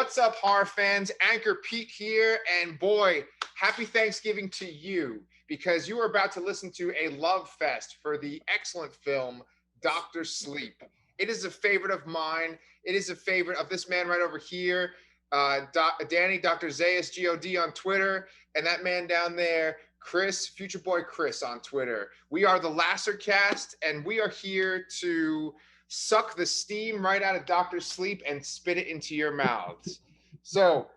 What's up, horror fans? Anchor Pete here, and boy, happy Thanksgiving to you, because you are about to listen to a love fest for the excellent film Dr. Sleep. It is a favorite of mine. It is a favorite of this man right over here, Danny, DrZaiusGoD on Twitter, and that man down there, Chris, Future Boy Chris on Twitter. We are the Lasser Cast, and we are here to suck the steam right out of Dr. Sleep and spit it into your mouths. So,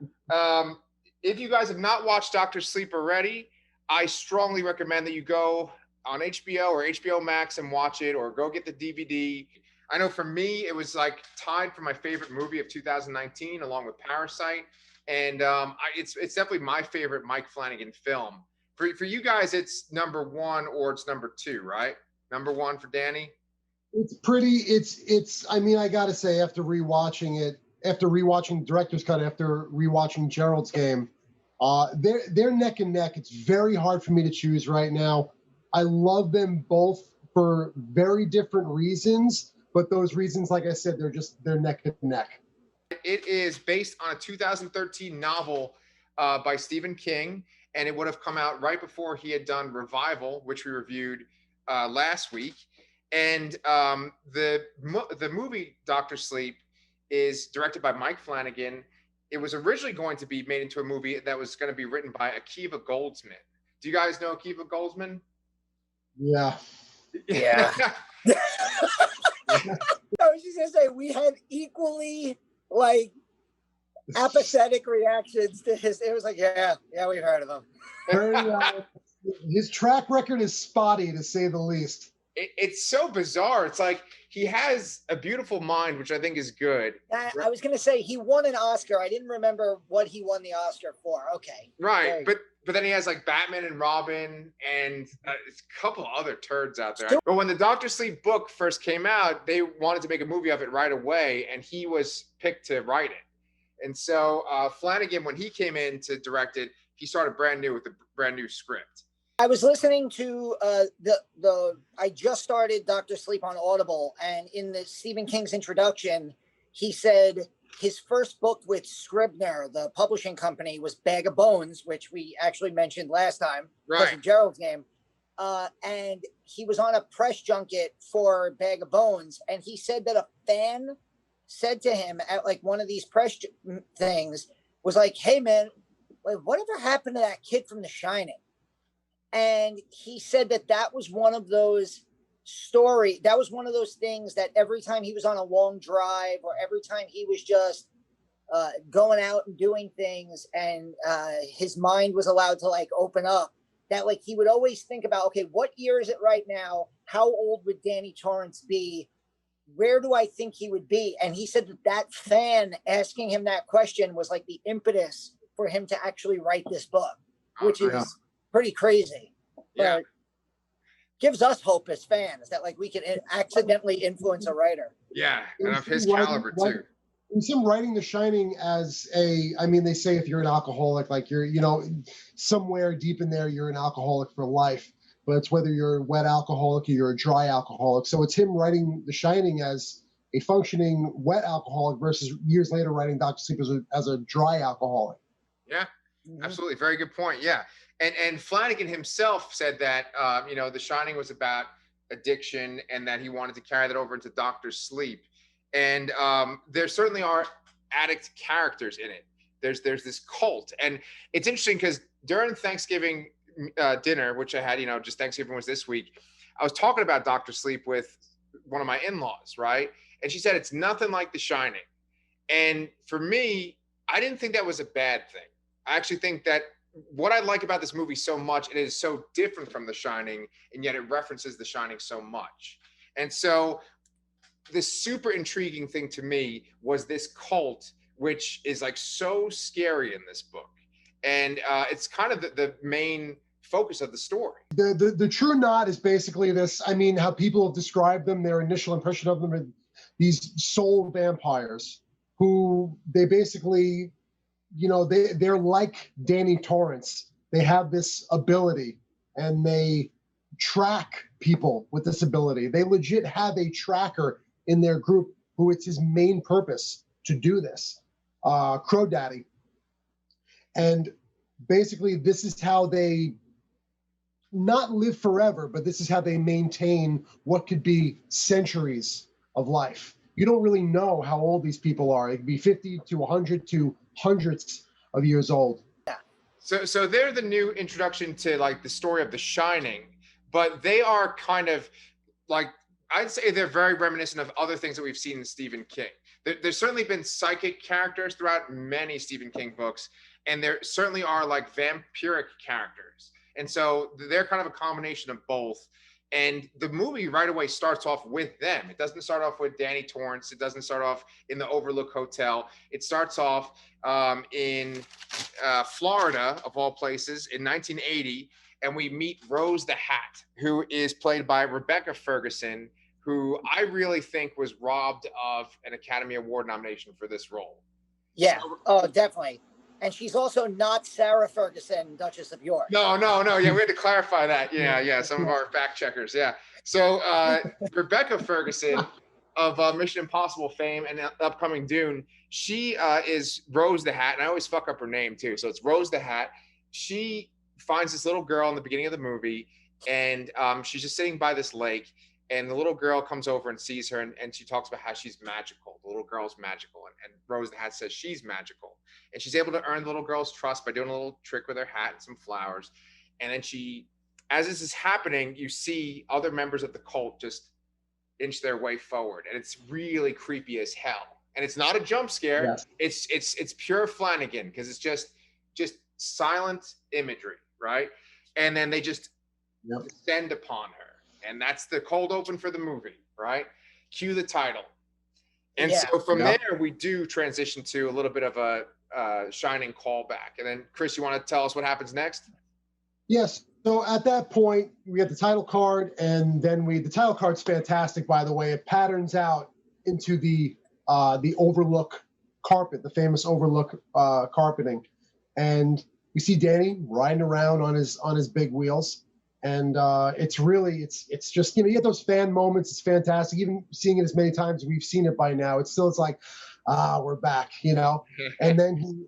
if you guys have not watched Dr. Sleep already, I strongly recommend that you go on HBO or HBO Max and watch it, or go get the DVD. I know for me, it was like tied for my favorite movie of 2019, along with Parasite, and it's definitely my favorite Mike Flanagan film. For you guys, it's number one or it's number two, right? Number one for Danny. I mean, I gotta say, after rewatching Director's Cut, after rewatching Gerald's Game, they're neck and neck. It's very hard for me to choose right now. I love them both for very different reasons, but those reasons, like I said, they're neck and neck. It is based on a 2013 novel by Stephen King, and it would have come out right before he had done Revival, which we reviewed last week. And the movie Dr. Sleep is directed by Mike Flanagan. It was originally going to be made into a movie that was going to be written by Akiva Goldsman. Do you guys know Akiva Goldsman? Yeah. Yeah. I was just going to say, we had equally apathetic reactions to his. It was like, yeah, we've heard of him. His track record is spotty, to say the least. It's so bizarre. It's like he has a beautiful mind, which I think is good. I was going to say he won an Oscar. I didn't remember what he won the Oscar for. Okay. Right. But then he has like Batman and Robin and a couple other turds out there. But when the Dr. Sleep book first came out, they wanted to make a movie of it right away, and he was picked to write it. And so Flanagan, when he came in to direct it, he started brand new with a brand new script. I was listening to I just started Dr. Sleep on Audible, and in the Stephen King's introduction, he said his first book with Scribner, the publishing company, was Bag of Bones, which we actually mentioned last time, because of Gerald's Game. And he was on a press junket for Bag of Bones, and he said that a fan said to him at one of these press things, was like, "Hey man, whatever happened to that kid from The Shining?" And he said that was one of those things that every time he was on a long drive, or every time he was just going out and doing things, and his mind was allowed to open up, that he would always think about, okay, what year is it right now? How old would Danny Torrance be? Where do I think he would be? And he said that fan asking him that question was the impetus for him to actually write this book, which is pretty crazy, but gives us hope as fans that we can accidentally influence a writer. Yeah, and of his caliber too. It's him writing The Shining as they say if you're an alcoholic, you're, somewhere deep in there, you're an alcoholic for life, but it's whether you're a wet alcoholic or you're a dry alcoholic. So it's him writing The Shining as a functioning wet alcoholic versus years later writing Dr. Sleep as a dry alcoholic. Yeah, absolutely. Very good point. Yeah. And Flanagan himself said that, The Shining was about addiction, and that he wanted to carry that over into Dr. Sleep. And there certainly are addict characters in it. There's this cult. And it's interesting because during Thanksgiving dinner, which I had, just Thanksgiving was this week, I was talking about Dr. Sleep with one of my in-laws, right? And she said, it's nothing like The Shining. And for me, I didn't think that was a bad thing. I actually think that what I like about this movie so much, it is so different from The Shining, and yet it references The Shining so much. And so the super intriguing thing to me was this cult, which is so scary in this book. And it's kind of the main focus of the story. The true knot is basically this. I mean, how people have described them, their initial impression of them are these soul vampires who they basically, they're like Danny Torrance. They have this ability, and they track people with this ability. They legit have a tracker in their group who it's his main purpose to do this. Crow Daddy. And basically, this is how they not live forever, but this is how they maintain what could be centuries of life. You don't really know how old these people are. It could be 50 to 100 to hundreds of years old. So they're the new introduction to like the story of The Shining, but they are kind of like, I'd say they're very reminiscent of other things that we've seen in Stephen King. There's certainly been psychic characters throughout many Stephen King books, and there certainly are like vampiric characters. And so they're kind of a combination of both. And the movie right away starts off with them. It doesn't start off with Danny Torrance. It doesn't start off in the Overlook Hotel. It starts off in Florida, of all places, in 1980. And we meet Rose the Hat, who is played by Rebecca Ferguson, who I really think was robbed of an Academy Award nomination for this role. Yeah, oh, definitely. And she's also not Sarah Ferguson, Duchess of York. No. Yeah, we had to clarify that. Yeah. Some of our fact checkers. Yeah. So Rebecca Ferguson of Mission Impossible fame and upcoming Dune, she is Rose the Hat. And I always fuck up her name too. So it's Rose the Hat. She finds this little girl in the beginning of the movie, and she's just sitting by this lake. And the little girl comes over and sees her, and she talks about how she's magical. The little girl's magical. And Rose the Hat says she's magical. And she's able to earn the little girl's trust by doing a little trick with her hat and some flowers. And then as this is happening, you see other members of the cult just inch their way forward. And it's really creepy as hell. And it's not a jump scare. Yes. It's pure Flanagan, because it's just silent imagery, right? And then they just descend upon her. And that's the cold open for the movie, right? Cue the title. And so from there, we do transition to a little bit of a Shining callback. And then, Chris, you want to tell us what happens next? Yes. So at that point, we get the title card, and then the title card's fantastic, by the way. It patterns out into the Overlook carpet, the famous Overlook carpeting. And we see Danny riding around on his big wheels. And it's just, you get those fan moments. It's fantastic. Even seeing it as many times as we've seen it by now, it's like, we're back, And then he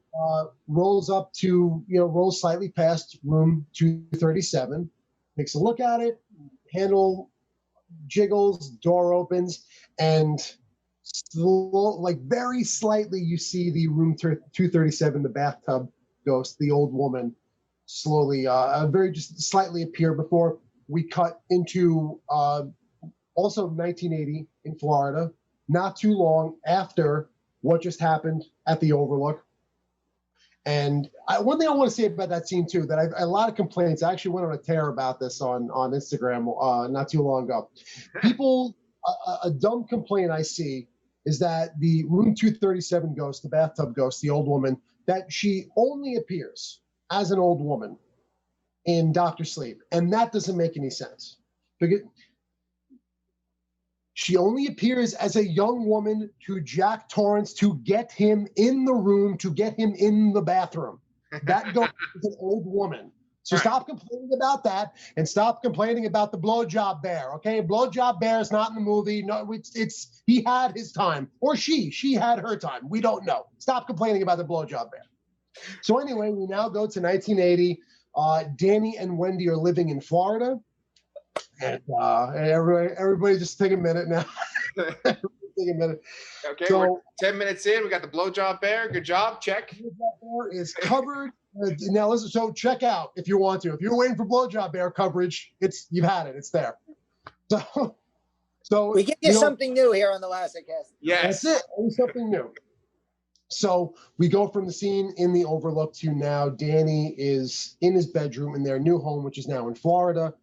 rolls slightly past room 237, takes a look at it, handle jiggles, door opens, and very slightly you see the room 237, the bathtub ghost, the old woman, slowly, very just slightly appear before we cut into also 1980 in Florida, not too long after what just happened at the Overlook. And one thing I want to say about that scene too, that I've a lot of complaints. I actually went on a tear about this on Instagram not too long ago. People, a dumb complaint I see is that the room 237 ghost, the bathtub ghost, the old woman, that she only appears as an old woman in Dr. Sleep. And that doesn't make any sense. Because she only appears as a young woman to Jack Torrance to get him in the room, to get him in the bathroom. That goes is an old woman. So stop complaining about that, and stop complaining about the blowjob bear, okay? Blowjob bear is not in the movie. No, it's he had his time. Or she had her time. We don't know. Stop complaining about the blowjob bear. So anyway, we now go to 1980. Danny and Wendy are living in Florida. And everybody just take a minute now. Take a minute. Okay, so, we're 10 minutes in. We got the blowjob bear. Good job. Check. Blowjob bear is covered. Now listen, so check out if you want to. If you're waiting for blowjob bear coverage, you've had it. It's there. So we give you something new here on the Last Cast. Yes. That's it. Only something new. So we go from the scene in the Overlook to now Danny is in his bedroom in their new home, which is now in Florida.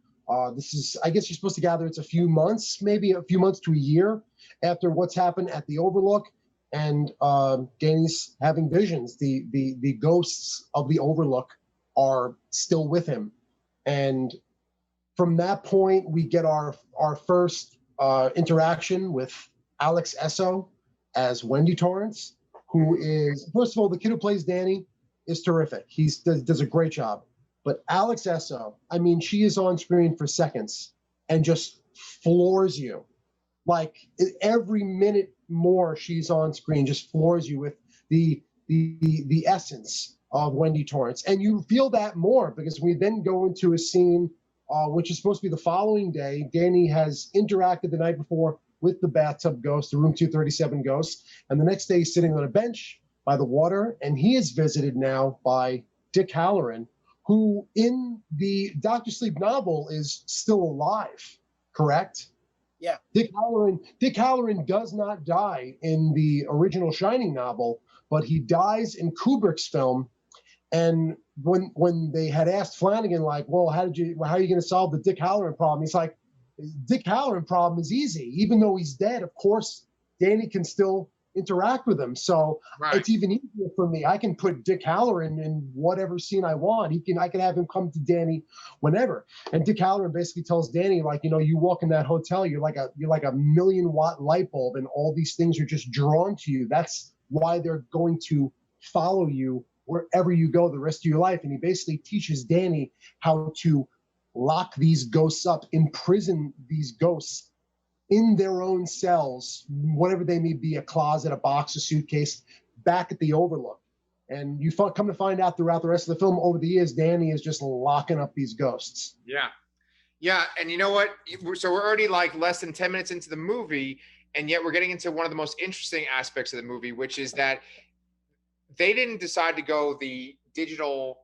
This is, I guess you're supposed to gather it's a few months, maybe a few months to a year after what's happened at the Overlook. And Danny's having visions. The ghosts of the Overlook are still with him. And from that point, we get our first interaction with Alex Esso as Wendy Torrance, who is, first of all, the kid who plays Danny is terrific. He does a great job. But Alex Esso, I mean, she is on screen for seconds and just floors you. Like every minute more she's on screen, just floors you with the the essence of Wendy Torrance. And you feel that more because we then go into a scene which is supposed to be the following day. Danny has interacted the night before with the bathtub ghost, the room 237 ghost. And the next day he's sitting on a bench by the water, and he is visited now by Dick Halloran, who in the Dr. Sleep novel is still alive, correct? Yeah. Dick Halloran does not die in the original Shining novel, but he dies in Kubrick's film. And when they had asked Flanagan, like, well, how are you going to solve the Dick Halloran problem? He's like, Dick Halloran problem is easy. Even though he's dead, of course, Danny can still interact with him. So It's even easier for me. I can put Dick Halloran in whatever scene I want. I can have him come to Danny whenever. And Dick Halloran basically tells Danny, like, you walk in that hotel, you're like a 1,000,000-watt light bulb, and all these things are just drawn to you. That's why they're going to follow you wherever you go the rest of your life. And he basically teaches Danny how to lock these ghosts up, imprison these ghosts in their own cells, whatever they may be, a closet, a box, a suitcase, back at the Overlook. And you come to find out throughout the rest of the film, over the years, Danny is just locking up these ghosts. Yeah. Yeah. And you know what? So we're already like less than 10 minutes into the movie, and yet we're getting into one of the most interesting aspects of the movie, which is that they didn't decide to go the digital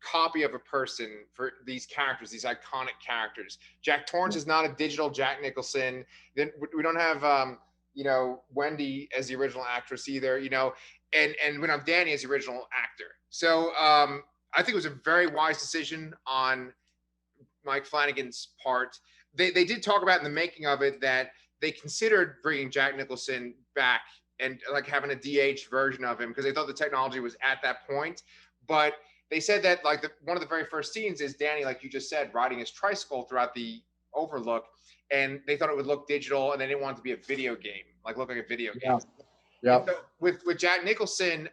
copy of a person for these characters, these iconic characters. Jack Torrance is not a digital Jack Nicholson. Then we don't have Wendy as the original actress either, and we don't have Danny as the original actor. So I think it was a very wise decision on Mike Flanagan's part. They did talk about in the making of it that they considered bringing Jack Nicholson back and like having a DH version of him because they thought the technology was at that point. But they said that like one of the very first scenes is Danny, like you just said, riding his tricycle throughout the Overlook, and they thought it would look digital, and they didn't want it to be a video game, like look like a video game. Yeah. So with Jack Nicholson,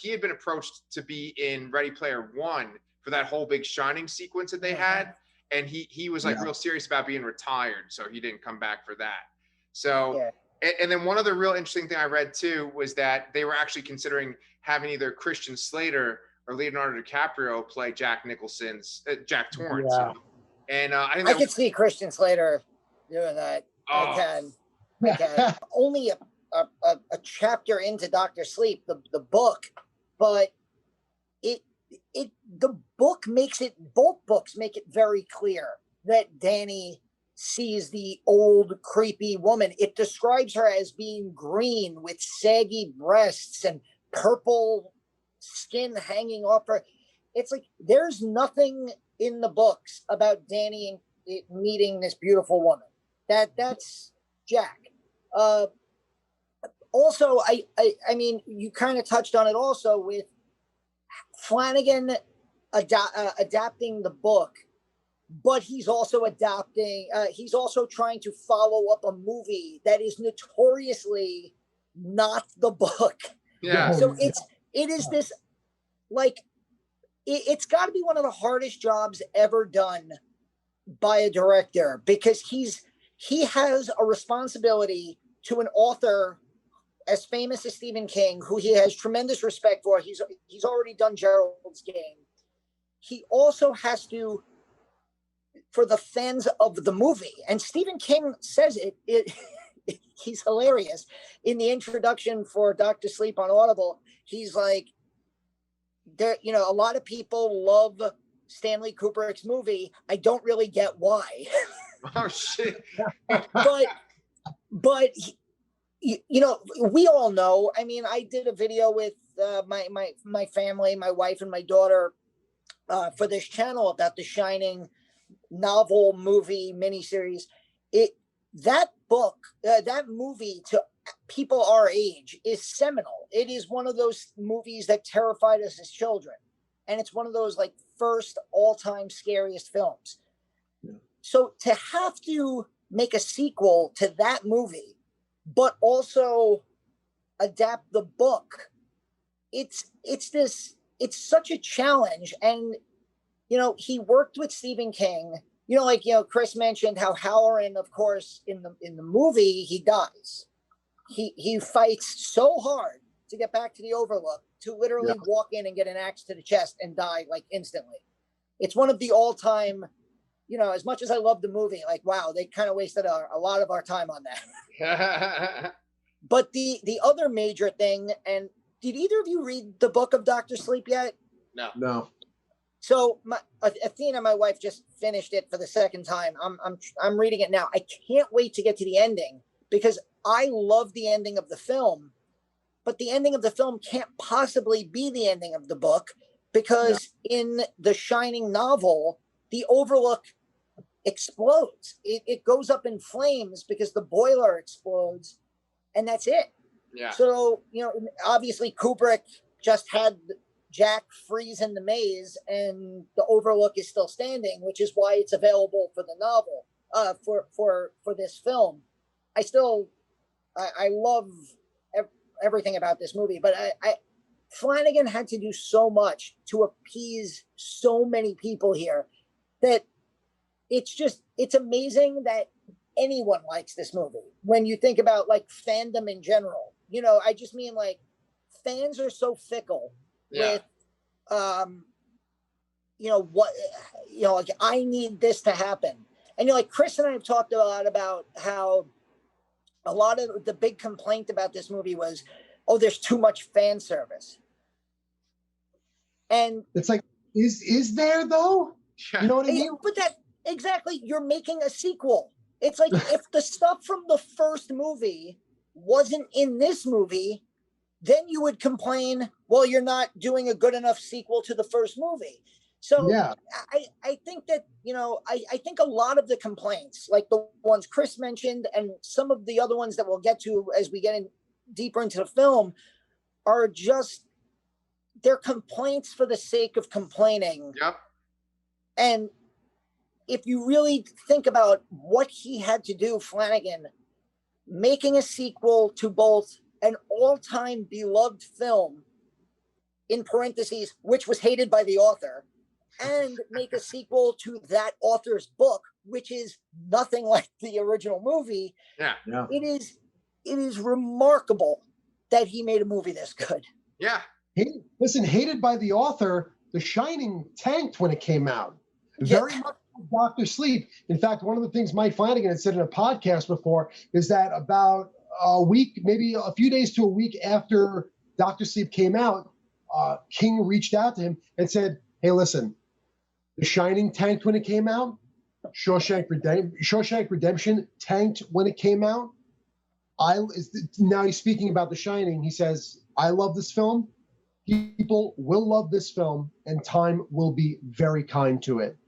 he had been approached to be in Ready Player One for that whole big Shining sequence that they had, and he was like real serious about being retired, so he didn't come back for that. So. And then one other real interesting thing I read too was that they were actually considering having either Christian Slater or Leonardo DiCaprio play Jack Jack Torrance. Yeah. And I think I could see Christian Slater doing that. Oh. I can. Only a chapter into Dr. Sleep, the book, but both books make it very clear that Danny sees the old creepy woman. It describes her as being green with saggy breasts and purple skin hanging off her. It's like there's nothing in the books about Danny meeting this beautiful woman. That's Jack. Also, I mean, you kind of touched on it also with Flanagan adapting the book. But he's also he's also trying to follow up a movie that is notoriously not the book. Yeah. So it is this, like, it's got to be one of the hardest jobs ever done by a director, because he has a responsibility to an author as famous as Stephen King, who he has tremendous respect for. He's already done Gerald's Game. He also has to, for the fans of the movie, and Stephen King says he's hilarious in the introduction for Dr. Sleep on Audible. He's like, there, a lot of people love Stanley Kubrick's movie. I don't really get why. Oh shit. but we all know. I mean, I did a video with my family, my wife and my daughter, for this channel about the Shining novel, movie, miniseries. That movie to people our age is seminal. It is one of those movies that terrified us as children, and it's one of those like first all-time scariest films. Yeah. So to have to make a sequel to that movie, but also adapt the book, it's such a challenge. And he worked with Stephen King. Chris mentioned how Halloran, of course, in the movie, he dies. He fights so hard to get back to the Overlook, to literally walk in and get an axe to the chest and die like instantly. It's one of the all-time, you know, as much as I love the movie, like, wow, they kind of wasted a lot of our time on that. But the other major thing, and did either of you read the book of Dr. Sleep yet? No. So Athena, my wife, just finished it for the second time. I'm reading it now. I can't wait to get to the ending because I love the ending of the film, but the ending of the film can't possibly be the ending of the book because in the Shining novel, the Overlook explodes. It goes up in flames because the boiler explodes, and that's it. Yeah. So, you know, obviously Kubrick just had Jack freeze in the maze, and the Overlook is still standing, which is why it's available for the novel, for this film. I love everything about this movie, but Flanagan had to do so much to appease so many people here that it's amazing that anyone likes this movie. When you think about like fandom in general, you know, I just mean like fans are so fickle with, you know, what, you know, like I need this to happen. And, you know, like Chris and I have talked a lot about how a lot of the big complaint about this movie was, oh, there's too much fan service. And it's like, is there though? You know what I mean? But that exactly, you're making a sequel. It's like if the stuff from the first movie wasn't in this movie, then you would complain, well, you're not doing a good enough sequel to the first movie. So I think that, you know, I think a lot of the complaints, like the ones Chris mentioned and some of the other ones that we'll get to as we get in deeper into the film, are just, they're complaints for the sake of complaining. Yep. And if you really think about what he had to do, Flanagan, making a sequel to both an all-time beloved film, in parentheses, which was hated by the author, and make a sequel to that author's book, which is nothing like the original movie. Yeah. It is remarkable that he made a movie this good. Yeah. Listen, hated by the author, The Shining tanked when it came out. Very much like Dr. Sleep. In fact, one of the things Mike Flanagan had said in a podcast before is that about a week, maybe a few days to a week after Dr. Sleep came out, King reached out to him and said, hey, listen, The Shining tanked when it came out. Shawshank Redemption tanked when it came out. Now he's speaking about The Shining. He says, I love this film. People will love this film, and time will be very kind to it.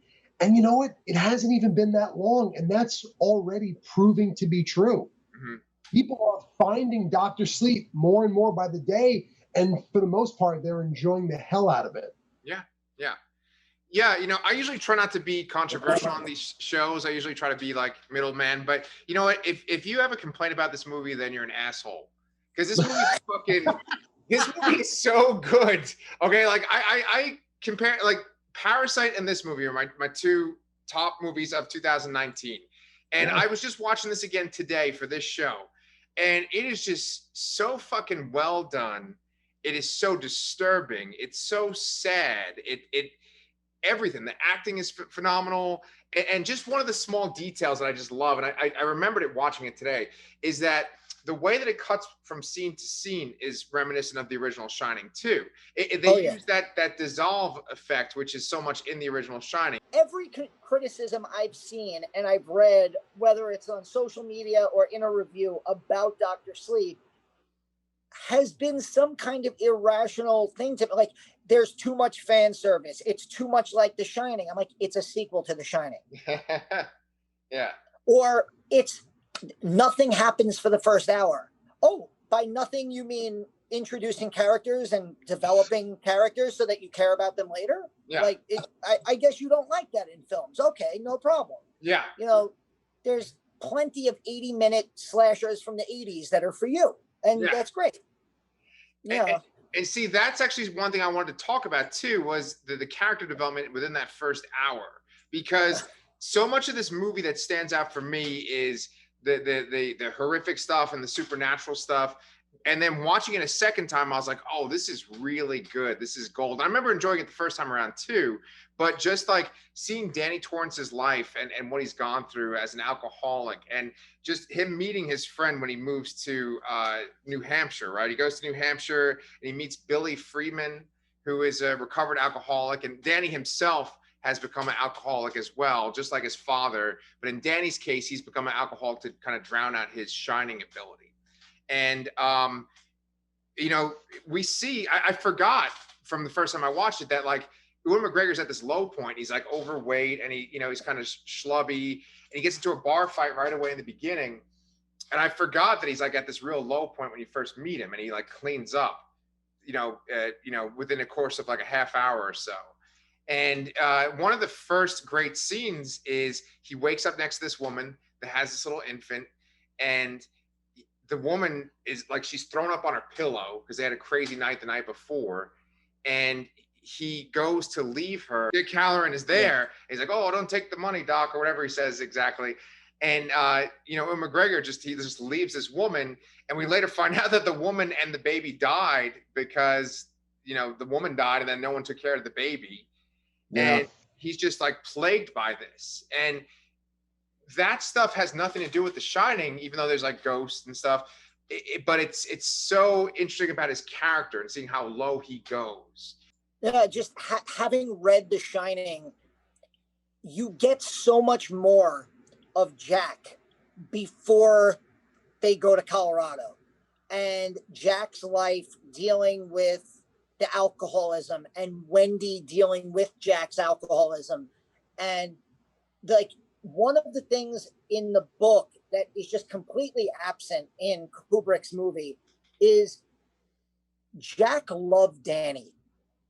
And you know what? It hasn't even been that long, and that's already proving to be true. Mm-hmm. People are finding Dr. Sleep more and more by the day, and for the most part, they're enjoying the hell out of it. Yeah, you know, I usually try not to be controversial on these shows. I usually try to be like middleman. But you know what? If you have a complaint about this movie, then you're an asshole. Because this movie is so good. Okay, like I compare like Parasite and this movie are my two top movies of 2019. And I was just watching this again today for this show. And it is just so fucking well done. It is so disturbing. It's so sad. Everything, the acting is phenomenal, and just one of the small details that I just love, and I remembered it watching it today, is that the way that it cuts from scene to scene is reminiscent of the original Shining too. They use that dissolve effect, which is so much in the original Shining. Every criticism I've seen and I've read, whether it's on social media or in a review about Dr. Sleep, has been some kind of irrational thing to like, there's too much fan service. It's too much like The Shining. I'm like, it's a sequel to The Shining. Yeah. Or it's nothing happens for the first hour. Oh, by nothing, you mean introducing characters and developing characters so that you care about them later? Yeah. Like, I guess you don't like that in films. Okay, no problem. Yeah. You know, there's plenty of 80-minute slashers from the 80s that are for you. And that's great. Yeah. And see, that's actually one thing I wanted to talk about too, was the character development within that first hour, because so much of this movie that stands out for me is the horrific stuff and the supernatural stuff. And then watching it a second time, I was like, oh, this is really good. This is gold. I remember enjoying it the first time around too, but just like seeing Danny Torrance's life and what he's gone through as an alcoholic, and just him meeting his friend when he moves to New Hampshire, right? He goes to New Hampshire and he meets Billy Freeman, who is a recovered alcoholic. And Danny himself has become an alcoholic as well, just like his father. But in Danny's case, he's become an alcoholic to kind of drown out his shining ability. And, you know, we see, I forgot from the first time I watched it that like Ewan McGregor's at this low point. He's like overweight and he, you know, he's kind of schlubby and he gets into a bar fight right away in the beginning. And I forgot that he's like at this real low point when you first meet him and he like cleans up, you know, within a course of like a half hour or so. And one of the first great scenes is he wakes up next to this woman that has this little infant, and the woman is like, she's thrown up on her pillow because they had a crazy night the night before. And he goes to leave her. Kyliegh is there. Yeah. He's like, oh, don't take the money, doc, or whatever he says exactly. And, you know, McGregor he just leaves this woman. And we later find out that the woman and the baby died because, you know, the woman died and then no one took care of the baby. Yeah. And he's just like plagued by this. And that stuff has nothing to do with The Shining, even though there's like ghosts and stuff. But it's so interesting about his character and seeing how low he goes. Yeah, just having read The Shining, you get so much more of Jack before they go to Colorado, and Jack's life dealing with the alcoholism, and Wendy dealing with Jack's alcoholism, and like. One of the things in the book that is just completely absent in Kubrick's movie is Jack loved Danny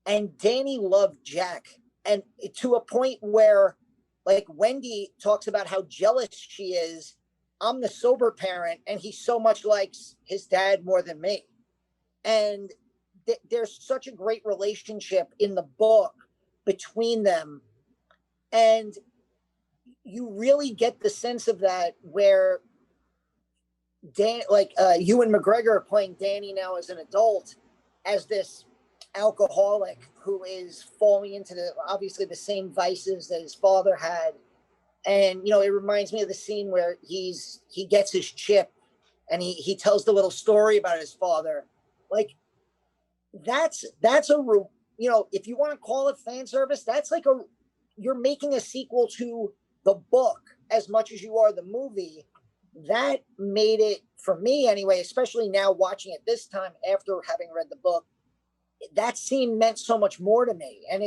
and Danny loved Jack. And to a point where like Wendy talks about how jealous she is. I'm the sober parent and he so much likes his dad more than me. And there's such a great relationship in the book between them. And you really get the sense of that where Ewan McGregor playing Danny now as an adult, as this alcoholic who is falling into obviously the same vices that his father had. And, you know, it reminds me of the scene where he gets his chip and he tells the little story about his father. Like that's you know, if you want to call it fan service, that's like you're making a sequel to the book as much as you are the movie. That made it, for me anyway, especially now watching it this time after having read the book, that scene meant so much more to me. And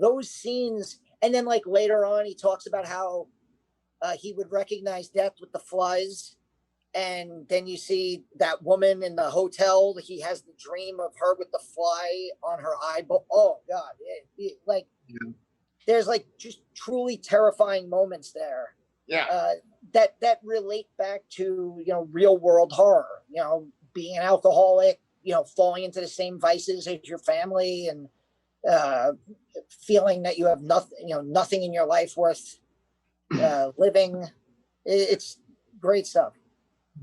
those scenes, and then like later on he talks about how he would recognize death with the flies, and then you see that woman in the hotel, he has the dream of her with the fly on her eyeball. Oh god, there's like just truly terrifying moments there. Yeah. That relate back to, you know, real world horror, you know, being an alcoholic, you know, falling into the same vices as your family, and feeling that you have nothing in your life worth living. It's great stuff.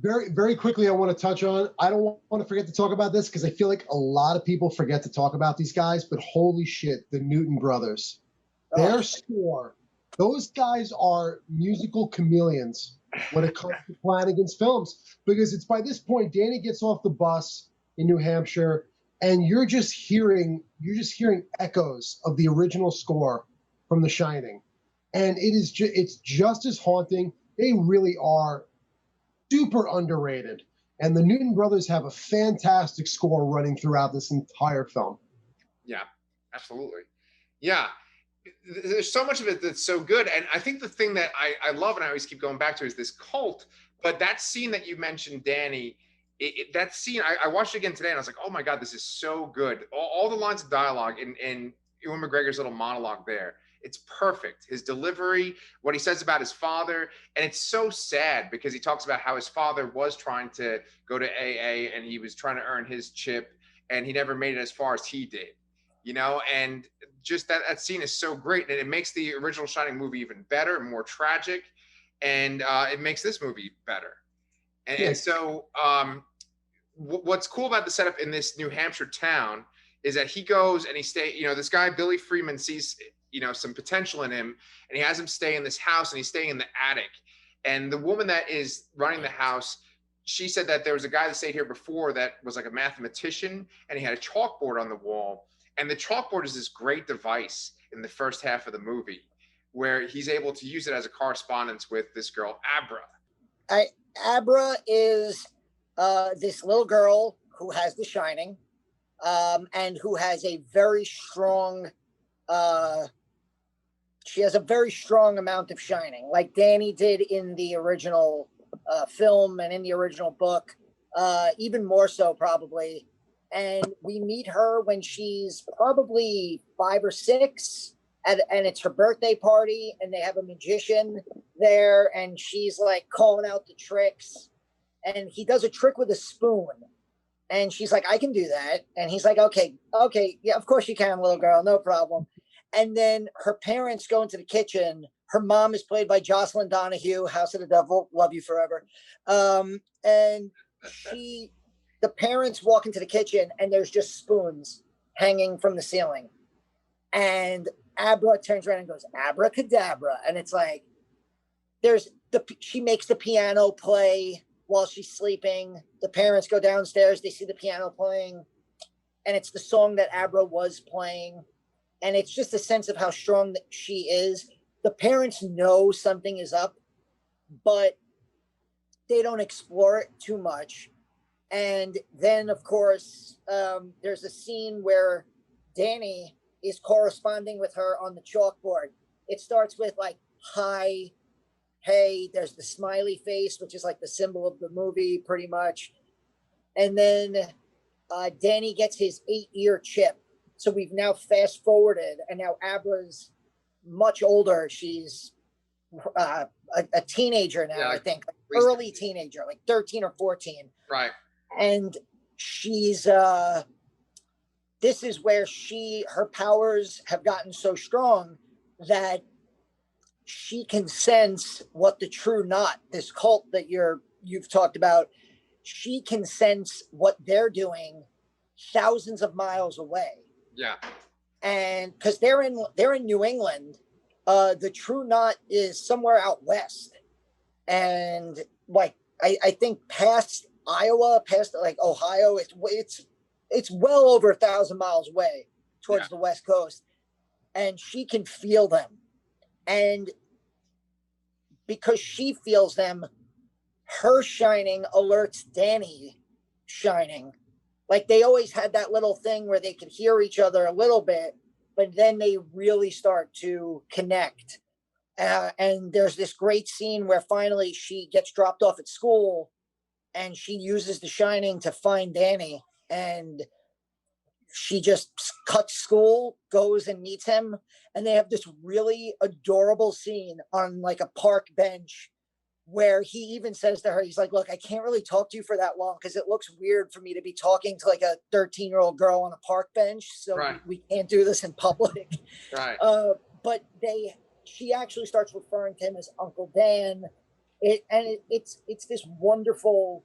Very, very quickly, I want to touch on, I don't want to forget to talk about this because I feel like a lot of people forget to talk about these guys, but holy shit, the Newton brothers. Their score, those guys are musical chameleons when it comes to Flanagan's films, because it's by this point, Danny gets off the bus in New Hampshire and you're just hearing echoes of the original score from The Shining. And it's just as haunting. They really are super underrated. And the Newton brothers have a fantastic score running throughout this entire film. Yeah, absolutely. Yeah. There's so much of it that's so good. And I think the thing that I love and I always keep going back to is this cult. But that scene that you mentioned, Danny, that scene, I watched it again today and I was like, oh my God, this is so good. All the lines of dialogue in Ewan McGregor's little monologue there, it's perfect. His delivery, what he says about his father. And it's so sad because he talks about how his father was trying to go to AA and he was trying to earn his chip and he never made it as far as he did. You know, and just that scene is so great, and it makes the original Shining movie even better and more tragic, and it makes this movie better. And so what's cool about the setup in this New Hampshire town is that he goes and he this guy, Billy Freeman, sees, some potential in him, and he has him stay in this house, and he's staying in the attic. And the woman that is running the house, she said that there was a guy that stayed here before that was like a mathematician, and he had a chalkboard on the wall. And the chalkboard is this great device in the first half of the movie where he's able to use it as a correspondence with this girl, Abra. Abra is this little girl who has the shining, and who has a very strong, she has a very strong amount of shining, like Danny did in the original film and in the original book, even more so probably. And we meet her when she's probably 5 or 6, and it's her birthday party, and they have a magician there, and she's like calling out the tricks, and he does a trick with a spoon, and she's like, I can do that. And he's like, okay, yeah, of course you can, little girl, no problem. And then her parents go into the kitchen. Her mom is played by Jocelyn Donahue, House of the Devil, love you forever. And the parents walk into the kitchen, and there's just spoons hanging from the ceiling. And Abra turns around and goes, abracadabra. And it's like, she makes the piano play while she's sleeping. The parents go downstairs, they see the piano playing, and it's the song that Abra was playing. And it's just a sense of how strong that she is. The parents know something is up, but they don't explore it too much. And then, of course, there's a scene where Danny is corresponding with her on the chalkboard. It starts with like, hi, hey, there's the smiley face, which is like the symbol of the movie pretty much. And then Danny gets his 8-year chip. So we've now fast forwarded, and now Abra's much older. She's a teenager now, yeah, I think, early teenager, like 13 or 14. Right. And she's, this is where her powers have gotten so strong that she can sense what the true knot, this cult that you've talked about, she can sense what they're doing thousands of miles away. Yeah. And because they're in New England, the true knot is somewhere out west. And like, I think past Iowa, past like Ohio, it's well over 1,000 miles away towards the West Coast. And she can feel them. And because she feels them, her shining alerts Danny shining. Like they always had that little thing where they could hear each other a little bit, but then they really start to connect. And there's this great scene where finally she gets dropped off at school, and she uses the shining to find Danny, and she just cuts school, goes and meets him, and they have this really adorable scene on like a park bench where he even says to her, he's like, look, I can't really talk to you for that long because it looks weird for me to be talking to like a 13-year-old girl on a park bench. So we can't do this in public. Right. But she actually starts referring to him as Uncle Dan. It's this wonderful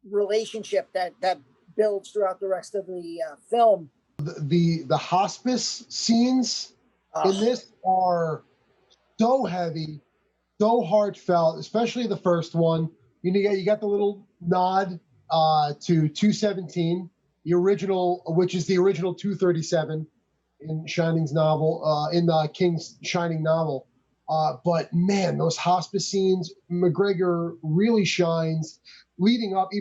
relationship that builds throughout the rest of the film. The hospice scenes in this are so heavy, so heartfelt, especially the first one. You got the little nod to 217, the original, which is the original 237 in Shining's novel, in the King's Shining novel. But man, those hospice scenes, McGregor really shines, leading up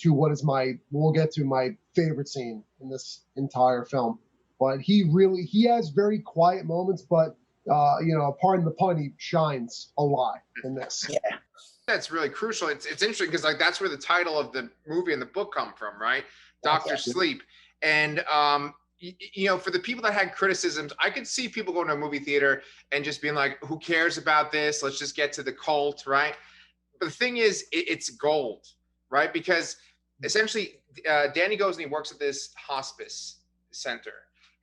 to what is we'll get to my favorite scene in this entire film. But he has very quiet moments, but pardon the pun, he shines a lot in this. Yeah. That's really crucial. It's interesting because like that's where the title of the movie and the book come from, right? Dr. Sleep. And for the people that had criticisms, I could see people going to a movie theater and just being like, who cares about this? Let's just get to the cult, right? But the thing is, it's gold, right? Because essentially, Danny goes and he works at this hospice center,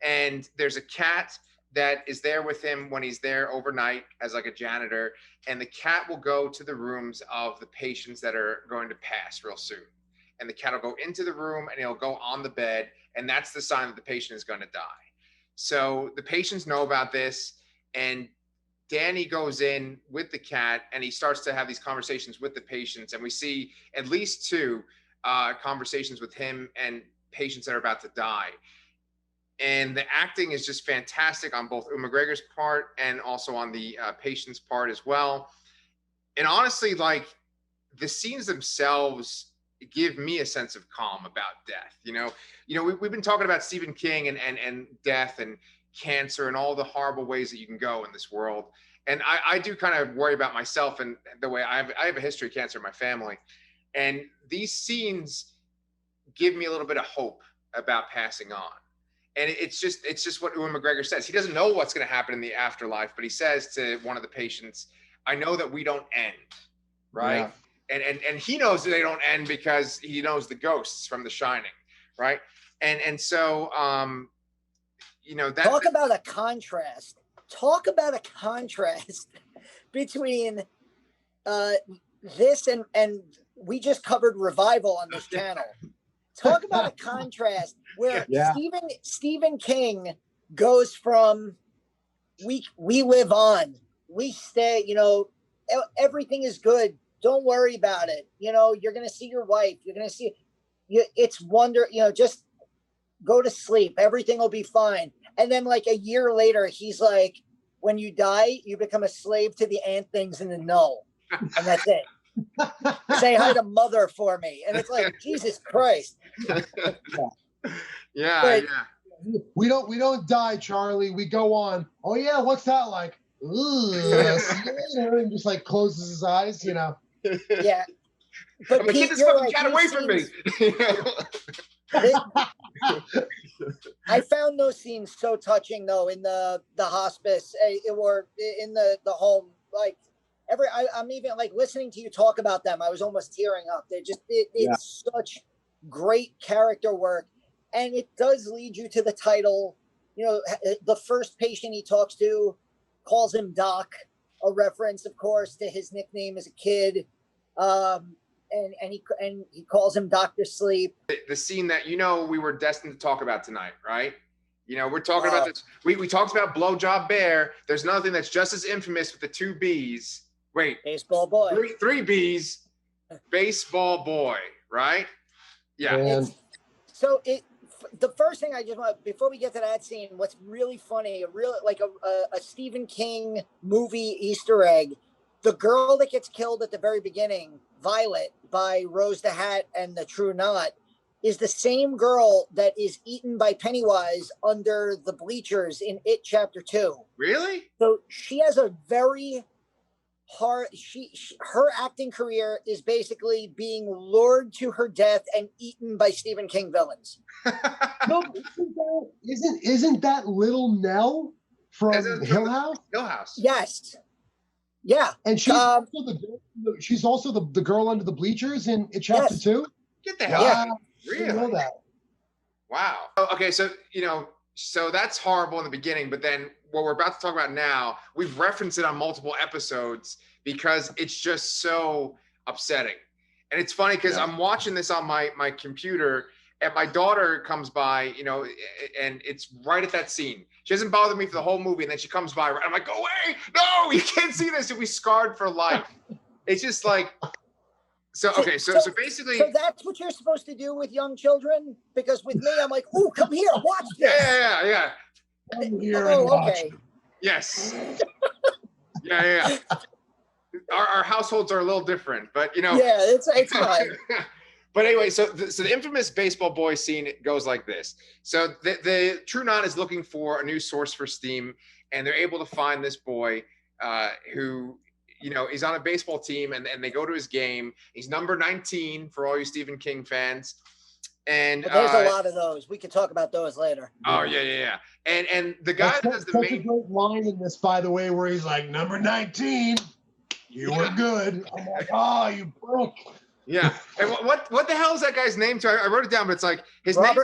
and there's a cat that is there with him when he's there overnight as like a janitor, and the cat will go to the rooms of the patients that are going to pass real soon. and the cat will go into the room and it'll go on the bed, and that's the sign that the patient is going to die. So the patients know about this, and Danny goes in with the cat and he starts to have these conversations with the patients, and we see at least 2 conversations with him and patients that are about to die. And the acting is just fantastic on both Ewan McGregor's part and also on the patient's part as well. And honestly, like, the scenes themselves give me a sense of calm about death. We've been talking about Stephen King and death and cancer and all the horrible ways that you can go in this world. And I do kind of worry about myself and the way I have a history of cancer in my family. And these scenes give me a little bit of hope about passing on. And it's just what Ewan McGregor says. He doesn't know what's going to happen in the afterlife, but he says to one of the patients, I know that we don't end, right? Yeah. And he knows that they don't end because he knows the ghosts from The Shining, right? So that talk about a contrast. Talk about a contrast between this and we just covered Revival on this channel. Talk about a contrast where Stephen King goes from we live on, we stay, everything is good. Don't worry about it. You're going to see your wife. You're going to see it's just go to sleep. Everything will be fine. And then like a year later, he's like, when you die, you become a slave to the ant things in the know. And that's it. Say hi to mother for me. And it's like, Jesus Christ. Yeah. We don't die, Charlie. We go on. Oh yeah, what's that like? Ooh, and just like closes his eyes, Yeah. But I'm like, get this fucking cat away from me. I found those scenes so touching though in the hospice or in the home. Like I'm even like listening to you talk about them. I was almost tearing up. It's such great character work, and it does lead you to the title. The first patient he talks to calls him Doc, a reference, of course, to his nickname as a kid. And he calls him Dr. Sleep. The scene that we were destined to talk about tonight, right? We're talking about this. We talked about Blowjob Bear. There's another thing that's just as infamous with the 2 B's. Wait, Baseball Boy. Three B's. Baseball Boy, right? Yeah. The first thing I just want, before we get to that scene, what's really funny, a Stephen King movie Easter egg. The girl that gets killed at the very beginning, Violet, by Rose the Hat and the True Knot, is the same girl that is eaten by Pennywise under the bleachers in It Chapter 2. Really? So she has a very hard, her acting career is basically being lured to her death and eaten by Stephen King villains. No, isn't that Little Nell from Hill House? Hill House. Yes. Yeah. And she's also the girl under the bleachers in Chapter 2? Get the hell out. Really? I didn't know that. Wow. Okay, so so that's horrible in the beginning, but then what we're about to talk about now, we've referenced it on multiple episodes because it's just so upsetting. And it's funny because I'm watching this on my computer, and my daughter comes by, and it's right at that scene. She doesn't bother me for the whole movie, and then she comes by, and I'm like, go away! No, you can't see this. You'll be scarred for life. It's just like, so basically. So that's what you're supposed to do with young children? Because with me, I'm like, ooh, come here, watch this. Yeah. Come here and watch. Yes. Yeah. Our households are a little different, but Yeah, it's fine. But anyway, so the infamous Baseball Boy scene goes like this. So the True Knot is looking for a new source for steam, and they're able to find this boy who, he's on a baseball team, and they go to his game. He's number 19 for all you Stephen King fans. And there's a lot of those. We could talk about those later. Oh, yeah. And the guy that does the main... a great line in this, by the way, where he's like, number 19, you were good. I'm like, oh, you broke. Yeah. And what the hell is that guy's name too? I wrote it down, but it's like his name.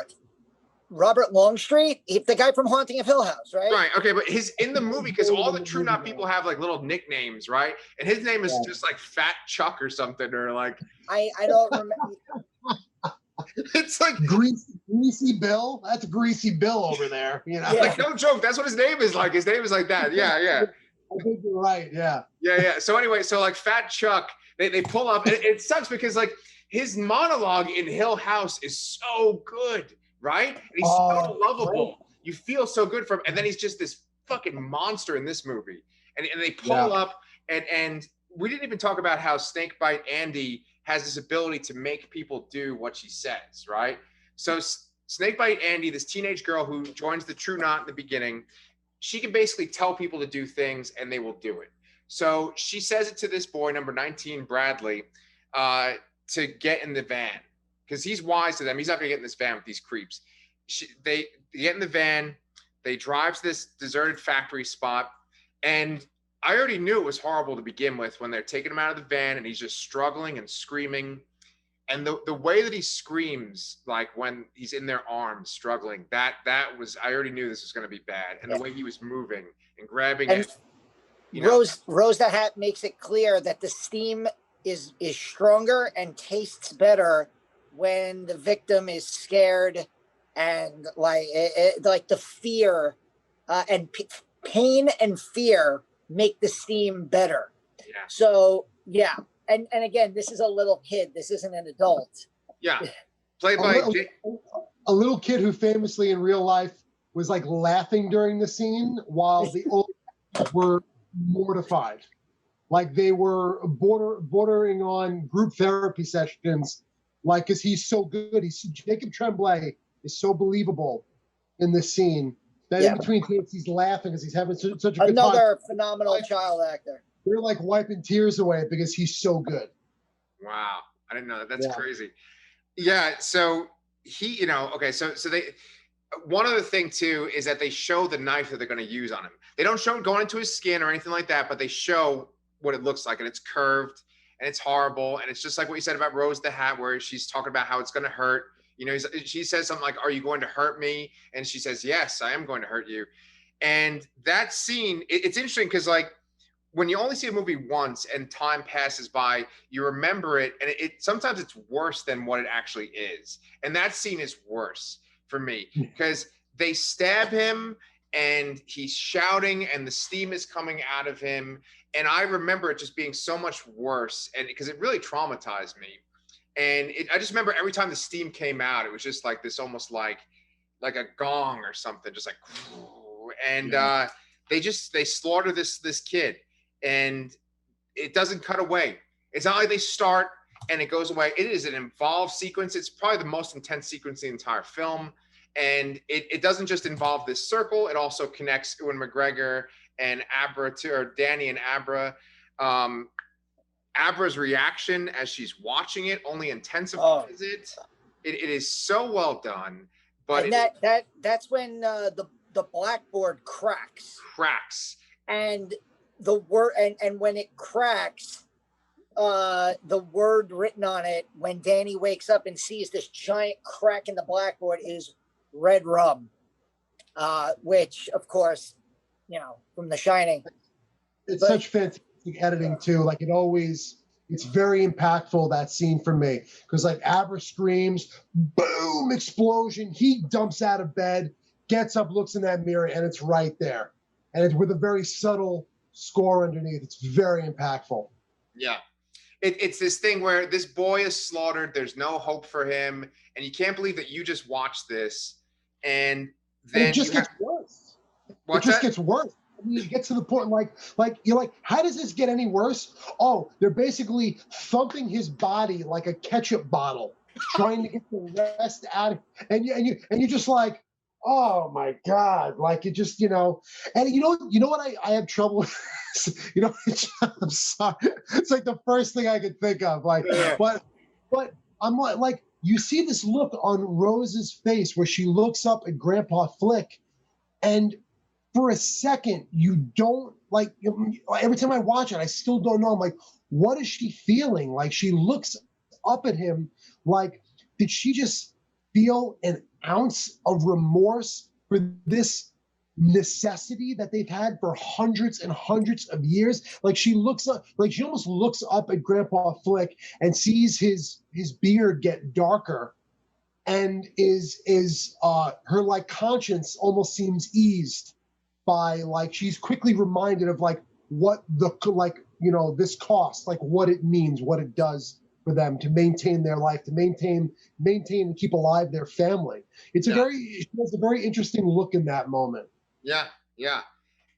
Robert Longstreet, the guy from Haunting of Hill House, right? Right. Okay, but his in the movie, because all the True Knot people have like little nicknames, right? And his name is just like Fat Chuck or something, or like I don't remember. It's like greasy Bill. That's Greasy Bill over there. You know, like no joke. That's what his name is like. His name is like that. Yeah, yeah. I think you're right. Yeah. Yeah. So anyway, so like Fat Chuck, they pull up, and it sucks because like his monologue in Hill House is so good, right? And he's so lovable. Right. You feel so good for him, and then he's just this fucking monster in this movie. And they pull up, and we didn't even talk about how Snakebite Andy has this ability to make people do what she says, right? So Snakebite Andy, this teenage girl who joins the True Knot in the beginning, she can basically tell people to do things and they will do it. So she says it to this boy, number 19, Bradley, to get in the van because he's wise to them. He's not going to get in this van with these creeps. They get in the van. They drive to this deserted factory spot. And I already knew it was horrible to begin with when they're taking him out of the van and he's just struggling and screaming. And the way that he screams, like when he's in their arms struggling, that was, I already knew this was going to be bad. And the way he was moving and grabbing it. You know, Rose the Hat makes it clear that the steam is stronger and tastes better when the victim is scared and like like the fear and pain and fear make the steam better. Yeah. So yeah, and again, this is a little kid. This isn't an adult. Yeah. Played by a little kid who famously in real life was like laughing during the scene while the old were mortified. Like they were bordering on group therapy sessions, like, because he's so good. Jacob Tremblay is so believable in this scene that in between takes he's laughing because he's having such a good time. Another phenomenal child actor. They're like wiping tears away because he's so good. Wow. I didn't know that. That's crazy. Yeah. So he, so they, one other thing too, is that they show the knife that they're going to use on him. They don't show him going into his skin or anything like that, but they show what it looks like, and it's curved and it's horrible. And it's just like what you said about Rose the Hat, where she's talking about how it's going to hurt. She says something like, "Are you going to hurt me?" And she says, "Yes, I am going to hurt you." And that scene, it's interesting because like when you only see a movie once and time passes by, you remember it, and it sometimes it's worse than what it actually is. And that scene is worse for me because they stab him and he's shouting and the steam is coming out of him. And I remember it just being so much worse, and because it really traumatized me. And I just remember every time the steam came out, it was just like this, almost like a gong or something, just like, and they slaughter this kid, and it doesn't cut away. It's not like they start and it goes away. It is an involved sequence. It's probably the most intense sequence in the entire film. And it doesn't just involve this circle. It also connects Ewan McGregor and Abra or Danny and Abra. Abra's reaction as she's watching it only intensifies it. It is so well done. But that's when the blackboard cracks. And the word and when it cracks, the word written on it when Danny wakes up and sees this giant crack in the blackboard is red rum, which of course, from The Shining. It's such fantastic editing too. Like it's very impactful, that scene for me, because like Abra screams, boom, explosion. He dumps out of bed, gets up, looks in that mirror, and it's right there. And it's with a very subtle score underneath. It's very impactful. Yeah. It's this thing where this boy is slaughtered. There's no hope for him. And you can't believe that you just watched this. And then it just gets worse. It just gets worse. I mean, it gets to the point like you're like, how does this get any worse? Oh, they're basically thumping his body like a ketchup bottle, trying to get the rest out. And you're just like, oh my God. Like it just, and you know what I have trouble with? I'm sorry. It's like the first thing I could think of. Like, but I'm like, you see this look on Rose's face where she looks up at Grandpa Flick, and for a second, you don't like. Every time I watch it, I still don't know. I'm like, what is she feeling? Like she looks up at him, like, did she just feel an ounce of remorse for this necessity that they've had for hundreds and hundreds of years? Like she looks up, like she almost looks up at Grandpa Flick and sees his beard get darker and her like conscience almost seems eased by like she's quickly reminded of like what the like this cost, like what it means, what it does for them to maintain their life, to maintain and keep alive their family. It's a very interesting look in that moment. Yeah, yeah.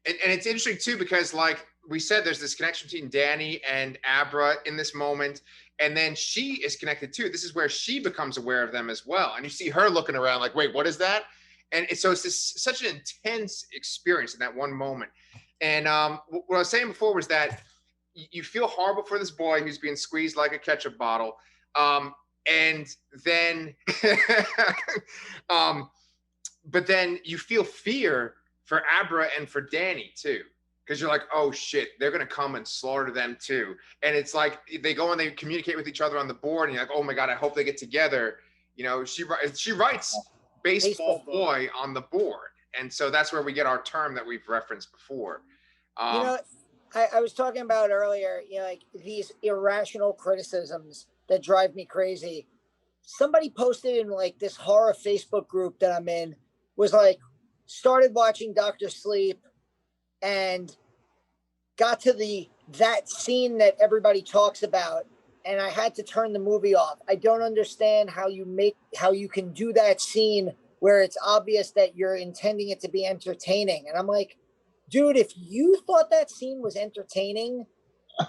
And it's interesting too, because like we said, there's this connection between Danny and Abra in this moment. And then she is connected too. This is where she becomes aware of them as well. And you see her looking around like, wait, what is that? And so it's this such an intense experience in that one moment. And what I was saying before was that you feel horrible for this boy who's being squeezed like a ketchup bottle. And then, but then you feel fear for Abra and for Danny too. Because you're like, oh shit, they're gonna come and slaughter them too. And it's like they go and they communicate with each other on the board, and you're like, oh my god, I hope they get together. She writes baseball boy on the board, and so that's where we get our term that we've referenced before. I was talking about earlier, like these irrational criticisms that drive me crazy. Somebody posted in like this horror Facebook group that I'm in, was like, started watching Dr. Sleep and got to that scene that everybody talks about, and I had to turn the movie off. I don't understand how you can do that scene where it's obvious that you're intending it to be entertaining. And I'm like, dude, if you thought that scene was entertaining,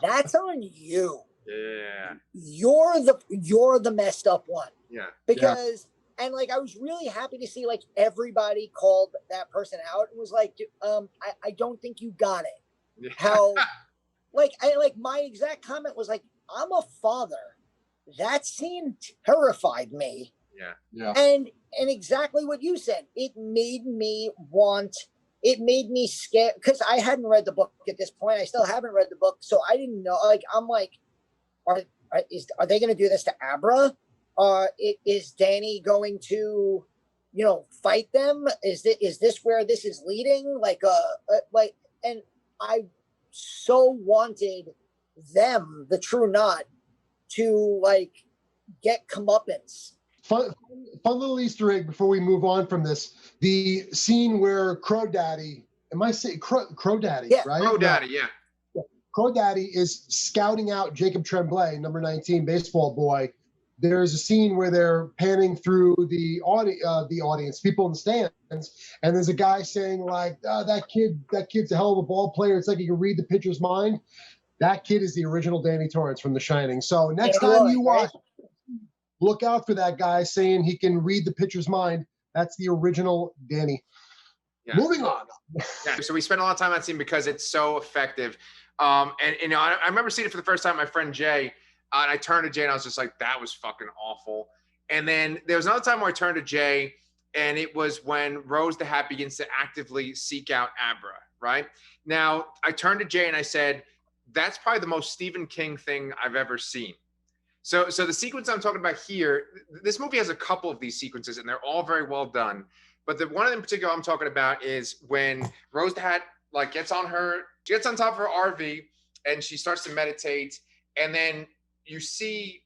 that's on you. Yeah. You're the messed up one. Yeah. Because and like I was really happy to see like everybody called that person out and was like, I don't think you got it. How my exact comment was like, I'm a father. That scene terrified me. Yeah. And exactly what you said. It made me scared because I hadn't read the book at this point. I still haven't read the book, so I didn't know. Like I'm like, are they going to do this to Abra? Is Danny going to, fight them? Is this where this is leading? And I so wanted them, the True Knot, to like get comeuppance. Fun little Easter egg before we move on from this. The scene where Crow Daddy, am I saying Crow Daddy, yeah. right? Crow Daddy, yeah. Crow Daddy is scouting out Jacob Tremblay, number 19, baseball boy. There's a scene where they're panning through the audience, people in the stands, and there's a guy saying like, that kid's a hell of a ball player. It's like he can read the pitcher's mind. That kid is the original Danny Torrance from The Shining. So next time you watch, look out for that guy saying he can read the pitcher's mind. That's the original Danny. Yeah. Moving on. Yeah, so we spent a lot of time on that scene because it's so effective. I remember seeing it for the first time with my friend Jay. And I turned to Jay and I was just like, that was fucking awful. And then there was another time where I turned to Jay, and it was when Rose the Hat begins to actively seek out Abra, right? Now, I turned to Jay and I said, that's probably the most Stephen King thing I've ever seen. So the sequence I'm talking about here, this movie has a couple of these sequences, and they're all very well done. But the one in particular I'm talking about is when Rose the Hat gets on top of her RV, and she starts to meditate, and then you see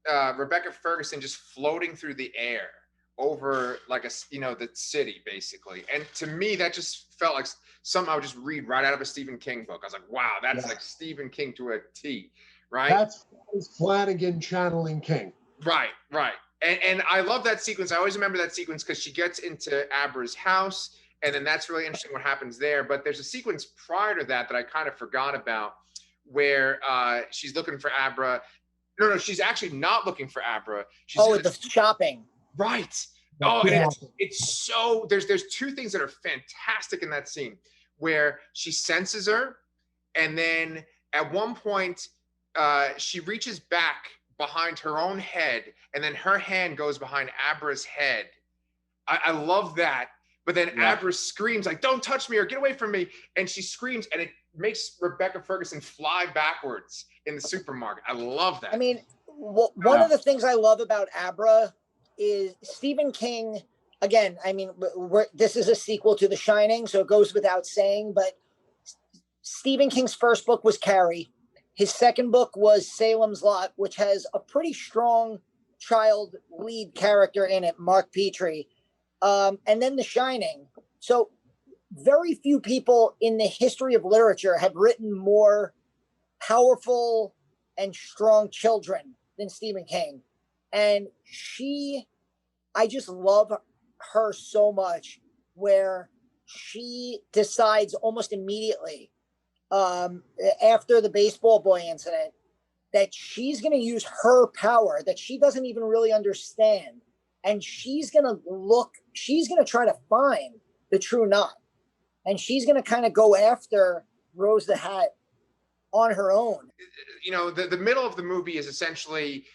Rebecca Ferguson just floating through the air over the city basically. And to me, that just felt like something I would just read right out of a Stephen King book. I was like, wow, that's like Stephen King to a T, right? That's Flanagan channeling King. Right. And I love that sequence. I always remember that sequence because she gets into Abra's house, and then that's really interesting what happens there. But there's a sequence prior to that I kind of forgot about, where she's looking for Abra. No, she's actually not looking for Abra. The shopping. Right. And it's so there's two things that are fantastic in that scene where she senses her, and then at one point she reaches back behind her own head, and then her hand goes behind Abra's head. I love that. But then Abra screams like, don't touch me or get away from me. And she screams, and it makes Rebecca Ferguson fly backwards in the supermarket. I love that. I mean, one of the things I love about Abra is Stephen King, again, I mean, this is a sequel to The Shining, so it goes without saying, but Stephen King's first book was Carrie. His second book was Salem's Lot, which has a pretty strong child lead character in it, Mark Petrie. And then The Shining. So very few people in the history of literature have written more powerful and strong children than Stephen King. And I just love her so much, where she decides almost immediately after the baseball boy incident that she's going to use her power that she doesn't even really understand. And she's going to try to find the true knot. And she's going to kind of go after Rose the Hat on her own. You know, the middle of the movie is essentially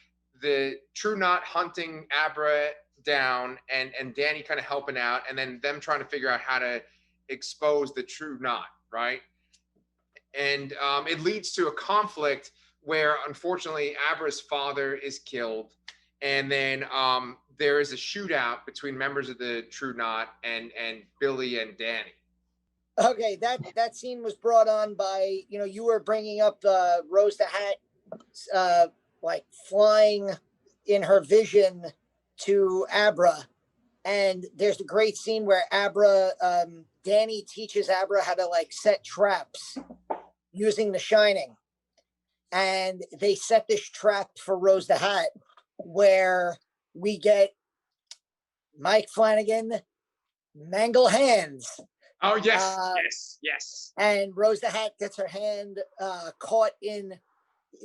the true knot hunting Abra down and Danny kind of helping out, and then them trying to figure out how to expose the true knot, right? And it leads to a conflict where, unfortunately, Abra's father is killed, and then there is a shootout between members of the True Knot and Billy and Danny. Okay, that scene was brought on by, you were bringing up Rose the Hat, like flying in her vision to Abra, and there's a great scene where Danny teaches Abra how to like set traps using The Shining, and they set this trap for Rose the Hat, where we get Mike Flanagan mangle hands. Oh, yes, yes. And Rose the Hat gets her hand caught in.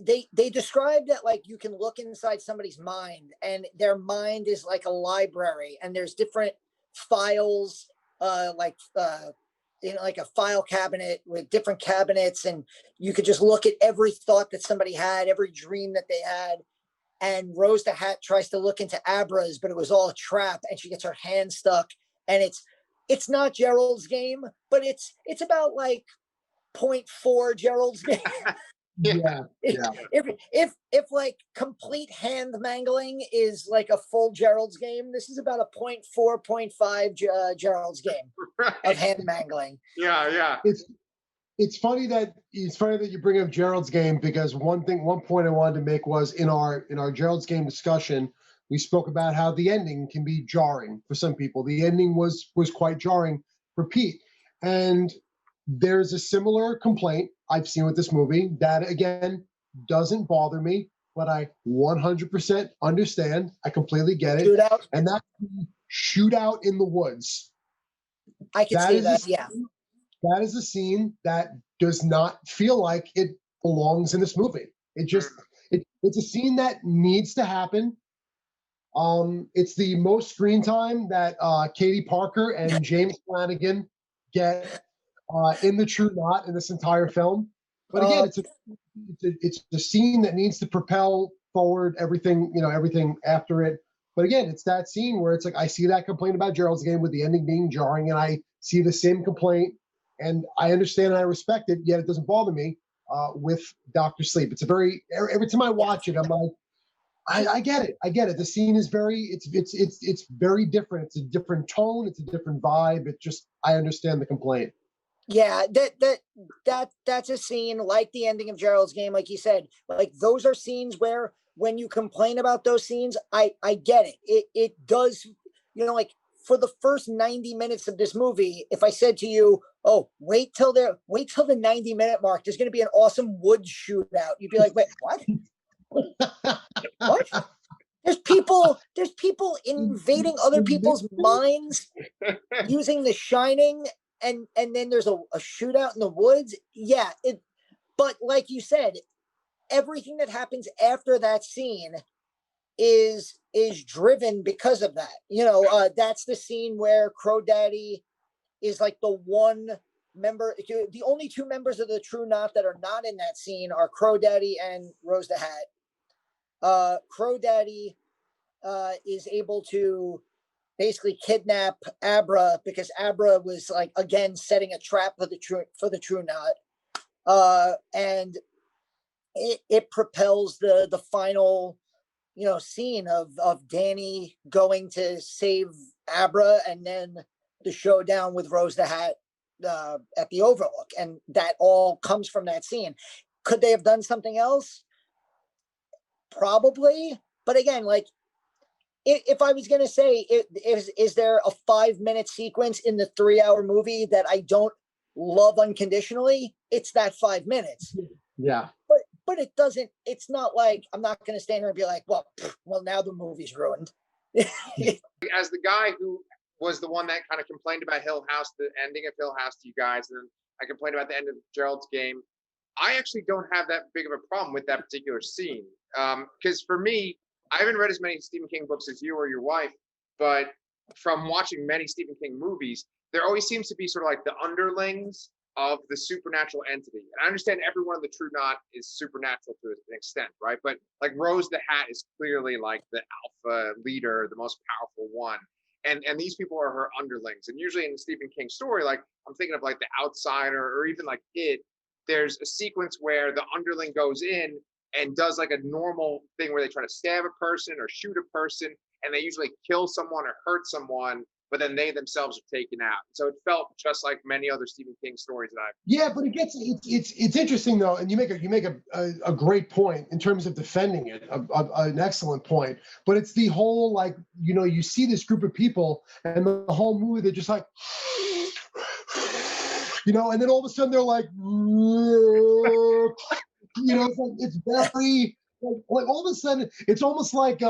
They describe that like you can look inside somebody's mind, and their mind is like a library, and there's different files, like a file cabinet with different cabinets, and you could just look at every thought that somebody had, every dream that they had. And Rose the Hat tries to look into Abra's, but it was all a trap, and she gets her hand stuck. And it's not Gerald's game, but it's about like 0.4 Gerald's game. Yeah. If like complete hand mangling is like a full Gerald's game, this is about a 0.4, 0.5 Gerald's game of hand mangling. Yeah. It's funny that you bring up Gerald's game, because one point I wanted to make was in our Gerald's game discussion, we spoke about how the ending can be jarring for some people. The ending was quite jarring for Pete, and there's a similar complaint I've seen with this movie that, again, doesn't bother me, but I 100% understand. I completely get it. Shootout. And that's the shootout in the woods. I can see that, yeah. That is a scene that does not feel like it belongs in this movie. It's a scene that needs to happen. It's the most screen time that Katie Parker and James Flanagan get in the True Knot in this entire film. But again, it's a scene that needs to propel forward everything after it. But again, it's that scene where it's like, I see that complaint about Gerald's game with the ending being jarring, and I see the same complaint, and I understand and I respect it, yet it doesn't bother me with Dr. Sleep. It's every time I watch it, I'm like, I get it. The scene is it's very different. It's a different tone. It's a different vibe. I understand the complaint. Yeah, that's a scene like the ending of Gerald's game, like you said. Like those are scenes where when you complain about those scenes, I get it. It does, like for the first 90 minutes of this movie, if I said to you, "Oh, wait till the 90-minute mark, there's going to be an awesome woods shootout," you'd be like, "Wait, what?" What? There's people invading other people's minds using The Shining, and then there's a shootout in the woods. Yeah, but like you said, everything that happens after that scene is driven because of that. That's the scene where Crow Daddy is like the one member. The only two members of the True Knot that are not in that scene are Crow Daddy and Rose the Hat. Crow Daddy is able to basically kidnap Abra because Abra was like again setting a trap for the True Knot, and it propels the final scene of Danny going to save Abra, and then the showdown with Rose the Hat at the Overlook, and that all comes from that scene. Could they have done something else? Probably, but again, like if I was going to say, is there a 5-minute sequence in the 3-hour movie that I don't love unconditionally? It's that 5 minutes. Yeah. But it doesn't, it's not like, I'm not going to stand here and be like, well, now the movie's ruined. As the guy who was the one that kind of complained about Hill House, the ending of Hill House to you guys, and then I complained about the end of Gerald's Game, I actually don't have that big of a problem with that particular scene. Because for me, I haven't read as many Stephen King books as you or your wife, but from watching many Stephen King movies, there always seems to be sort of like the underlings of the supernatural entity. And I understand everyone in the True Knot is supernatural to an extent, right? But like Rose the Hat is clearly like the alpha leader, the most powerful one. And these people are her underlings. And usually in the Stephen King story, like I'm thinking of like The Outsider or even like It, there's a sequence where the underling goes in and does like a normal thing where they try to stab a person or shoot a person, and they usually kill someone or hurt someone, but then they themselves are taken out. So it felt just like many other Stephen King stories that I've. Yeah, but it's interesting though, and you make a great point in terms of defending it, an excellent point. But it's the whole like, you know, you see this group of people, and the whole movie they're just like, you know, and then all of a sudden they're like, you know, it's very. Like all of a sudden, it's almost like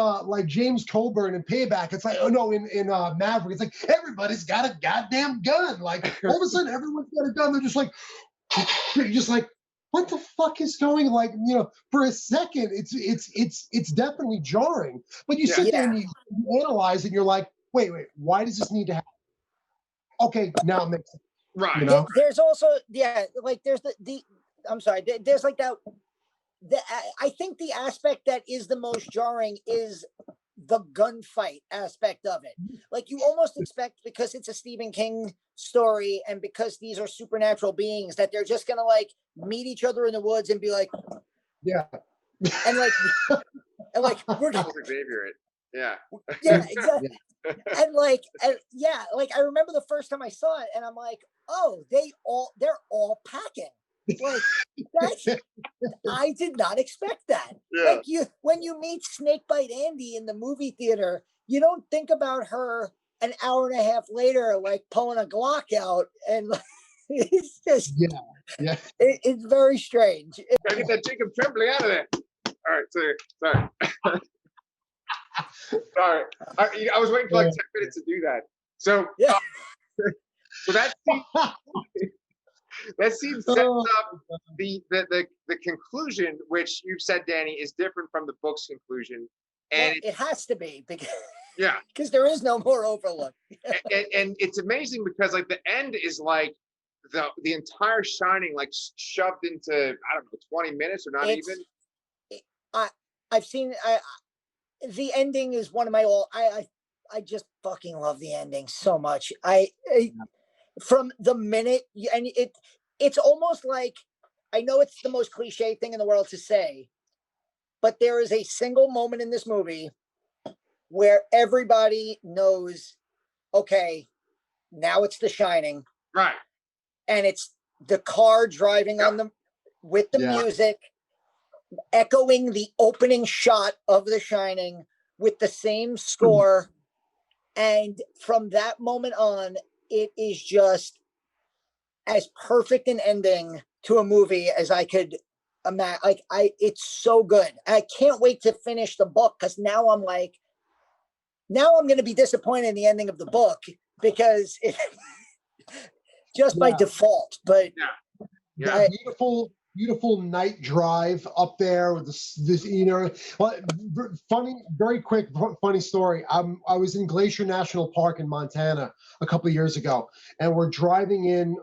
James Coburn in Payback. It's like, oh no, in Maverick, it's like everybody's got a goddamn gun. Like all of a sudden, everyone's got a gun. They're just like, you're just like, what the fuck is going? Like, you know, for a second, it's definitely jarring. But you sit there and you analyze it, and you're like, wait, why does this need to happen? Okay, now it makes sense. Right. You know? There's also like there's the I'm sorry. There's like that. I think the aspect that is the most jarring is the gunfight aspect of it. Like you almost expect, because it's a Stephen King story and because these are supernatural beings, that they're just gonna like meet each other in the woods and be like, yeah, and like we're gonna Xavier it. Yeah. Yeah, exactly. And like I remember the first time I saw it, and I'm like, oh, they're all packing. Like that's, I did not expect that. Yeah. Like when you meet Snakebite Andy in the movie theater, you don't think about her an hour and a half later, like pulling a Glock out, and like, it's just it's very strange. Gotta get that Jacob Tremblay out of there. All right, sorry. Sorry. I was waiting for like 10 minutes to do that. So so that scene sets up the conclusion, which you've said, Danny, is different from the book's conclusion. And it has to be because because yeah, there is no more Overlook. and it's amazing because like the end is like the entire Shining like shoved into, I don't know, 20 minutes or not even. I've seen the ending is one of my I just fucking love the ending so much. From the minute, and it's almost like, I know it's the most cliche thing in the world to say, but there is a single moment in this movie where everybody knows, okay, now it's The Shining, Right? And it's the car driving on them with the music, echoing the opening shot of The Shining with the same score, and from that moment on, it is just as perfect an ending to a movie as I could imagine. Like it's so good. I can't wait to finish the book, because now I'm going to be disappointed in the ending of the book because it just by default. But beautiful night drive up there with this, you know, very quick funny story. I was in Glacier National Park in Montana a couple of years ago, and we're driving in.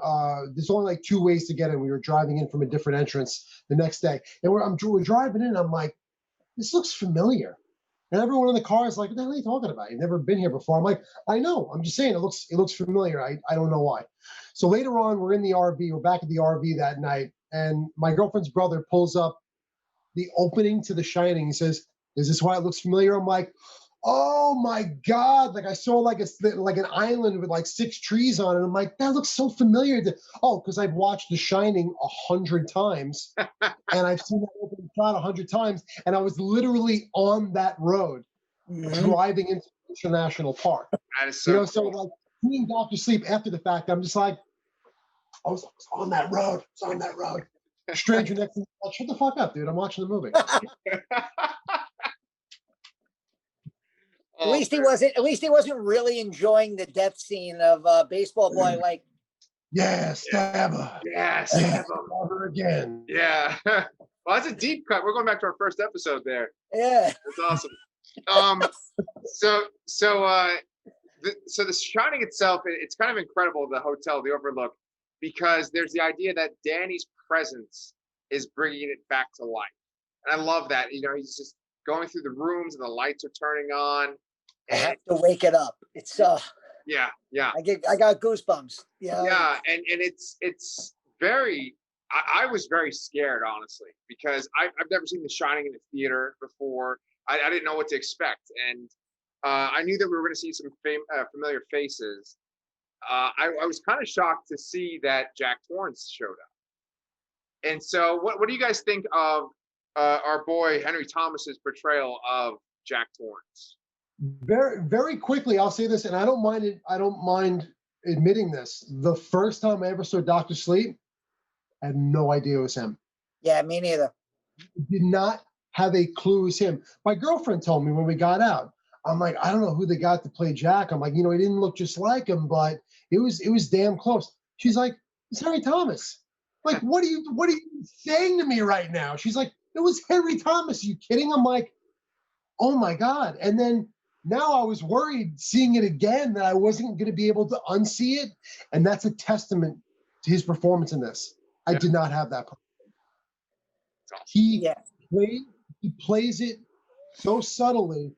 There's only like 2 ways to get in. We were driving in from a different entrance the next day, and we're driving in. And I'm like, this looks familiar. And everyone in the car is like, what the hell are you talking about? You've never been here before. I'm like, I know. I'm just saying it looks familiar. I don't know why. So later on, we're in the RV. We're back at the RV that night. And my girlfriend's brother pulls up the opening to The Shining. He says, is this why it looks familiar? I'm like, oh my God. Like I saw like an island with like 6 trees on it. I'm like, that looks so familiar. Because I've watched The Shining 100 times. And I've seen that opening shot 100 times. And I was literally on that road driving into National Park. That is so cool. So like seeing Dr. Sleep after the fact, I'm just like, I was on that road. It's on that road. Stranger next to me, like, shut the fuck up, dude. I'm watching the movie. At least he wasn't really enjoying the death scene of Baseball Boy. Like, yeah, stab her. Yeah, stab her again. Yeah. Well, that's a deep cut. We're going back to our first episode there. Yeah, that's awesome. So the Shining itself, it's kind of incredible. The hotel, the Overlook, because there's the idea that Danny's presence is bringing it back to life, and I love that. He's just going through the rooms and the lights are turning on. I have to wake it up. It's yeah. I got goosebumps. Yeah, and it's very. I was very scared, honestly, because I've never seen The Shining in a theater before. I didn't know what to expect, and I knew that we were going to see some familiar faces. I was kind of shocked to see that Jack Torrance showed up. And so, what do you guys think of our boy Henry Thomas's portrayal of Jack Torrance? Very, very quickly, I'll say this, and I don't mind it. I don't mind admitting this. The first time I ever saw Dr. Sleep, I had no idea it was him. Yeah, me neither. Did not have a clue it was him. My girlfriend told me when we got out. I'm like, I don't know who they got to play Jack. I'm like, he didn't look just like him, but it was damn close. She's like, it's Henry Thomas. Like, what are you saying to me right now? She's like, it was Henry Thomas. Are you kidding? I'm like, oh my God. And then now I was worried seeing it again that I wasn't going to be able to unsee it. And that's a testament to his performance in this. I did not have that. He plays it so subtly.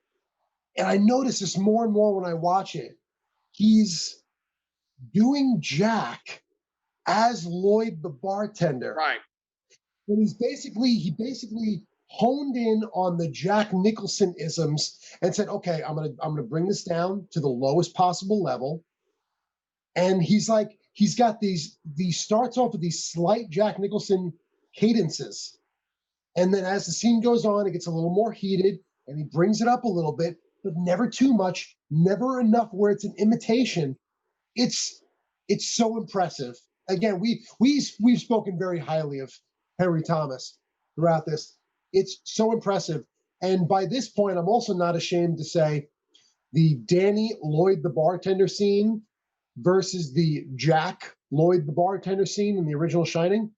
And I notice this more and more when I watch it. He's doing Jack as Lloyd the bartender. Right. And he basically honed in on the Jack Nicholson isms and said, okay, I'm gonna bring this down to the lowest possible level. And he's got these starts off with these slight Jack Nicholson cadences. And then as the scene goes on, it gets a little more heated and he brings it up a little bit, but never too much, never enough where it's an imitation. It's so impressive. Again, we've spoken very highly of Henry Thomas throughout this. It's so impressive. And by this point, I'm also not ashamed to say the Danny Lloyd the bartender scene versus the Jack Lloyd the bartender scene in the original Shining,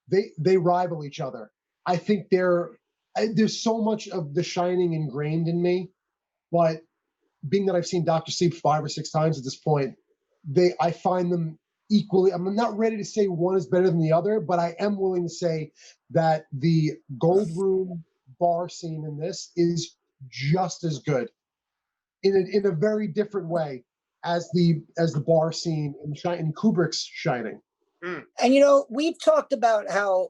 they rival each other. I think there's so much of The Shining ingrained in me, but being that I've seen Dr. Sleep 5 or 6 times at this point, I find them equally. I'm not ready to say one is better than the other, but I am willing to say that the Gold Room bar scene in this is just as good in a very different way as the bar scene in Kubrick's Shining. And we've talked about how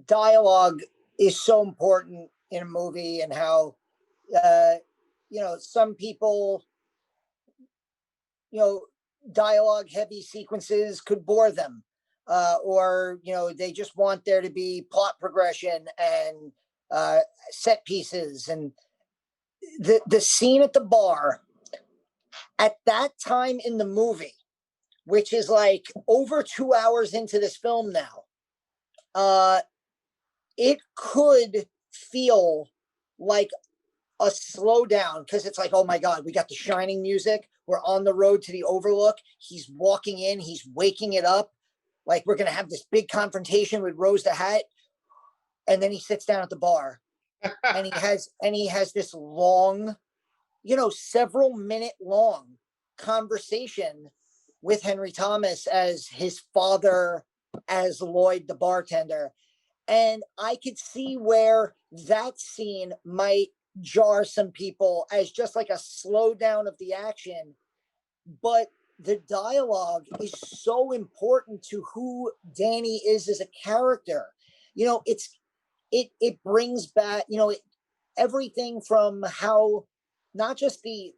dialogue is so important in a movie and how some people dialogue heavy sequences could bore them, or they just want there to be plot progression and set pieces. And the scene at the bar at that time in the movie, which is like over 2 hours into this film now, it could feel like a slowdown because it's like, oh my God, we got the Shining music. We're on the road to the Overlook. He's walking in, he's waking it up. Like we're going to have this big confrontation with Rose the Hat. And then he sits down at the bar and he has this long, several minute long conversation with Henry Thomas as his father, as Lloyd the bartender. And I could see where that scene might jar some people as just like a slowdown of the action. But the dialogue is so important to who Danny is as a character. It brings back, everything from how not just the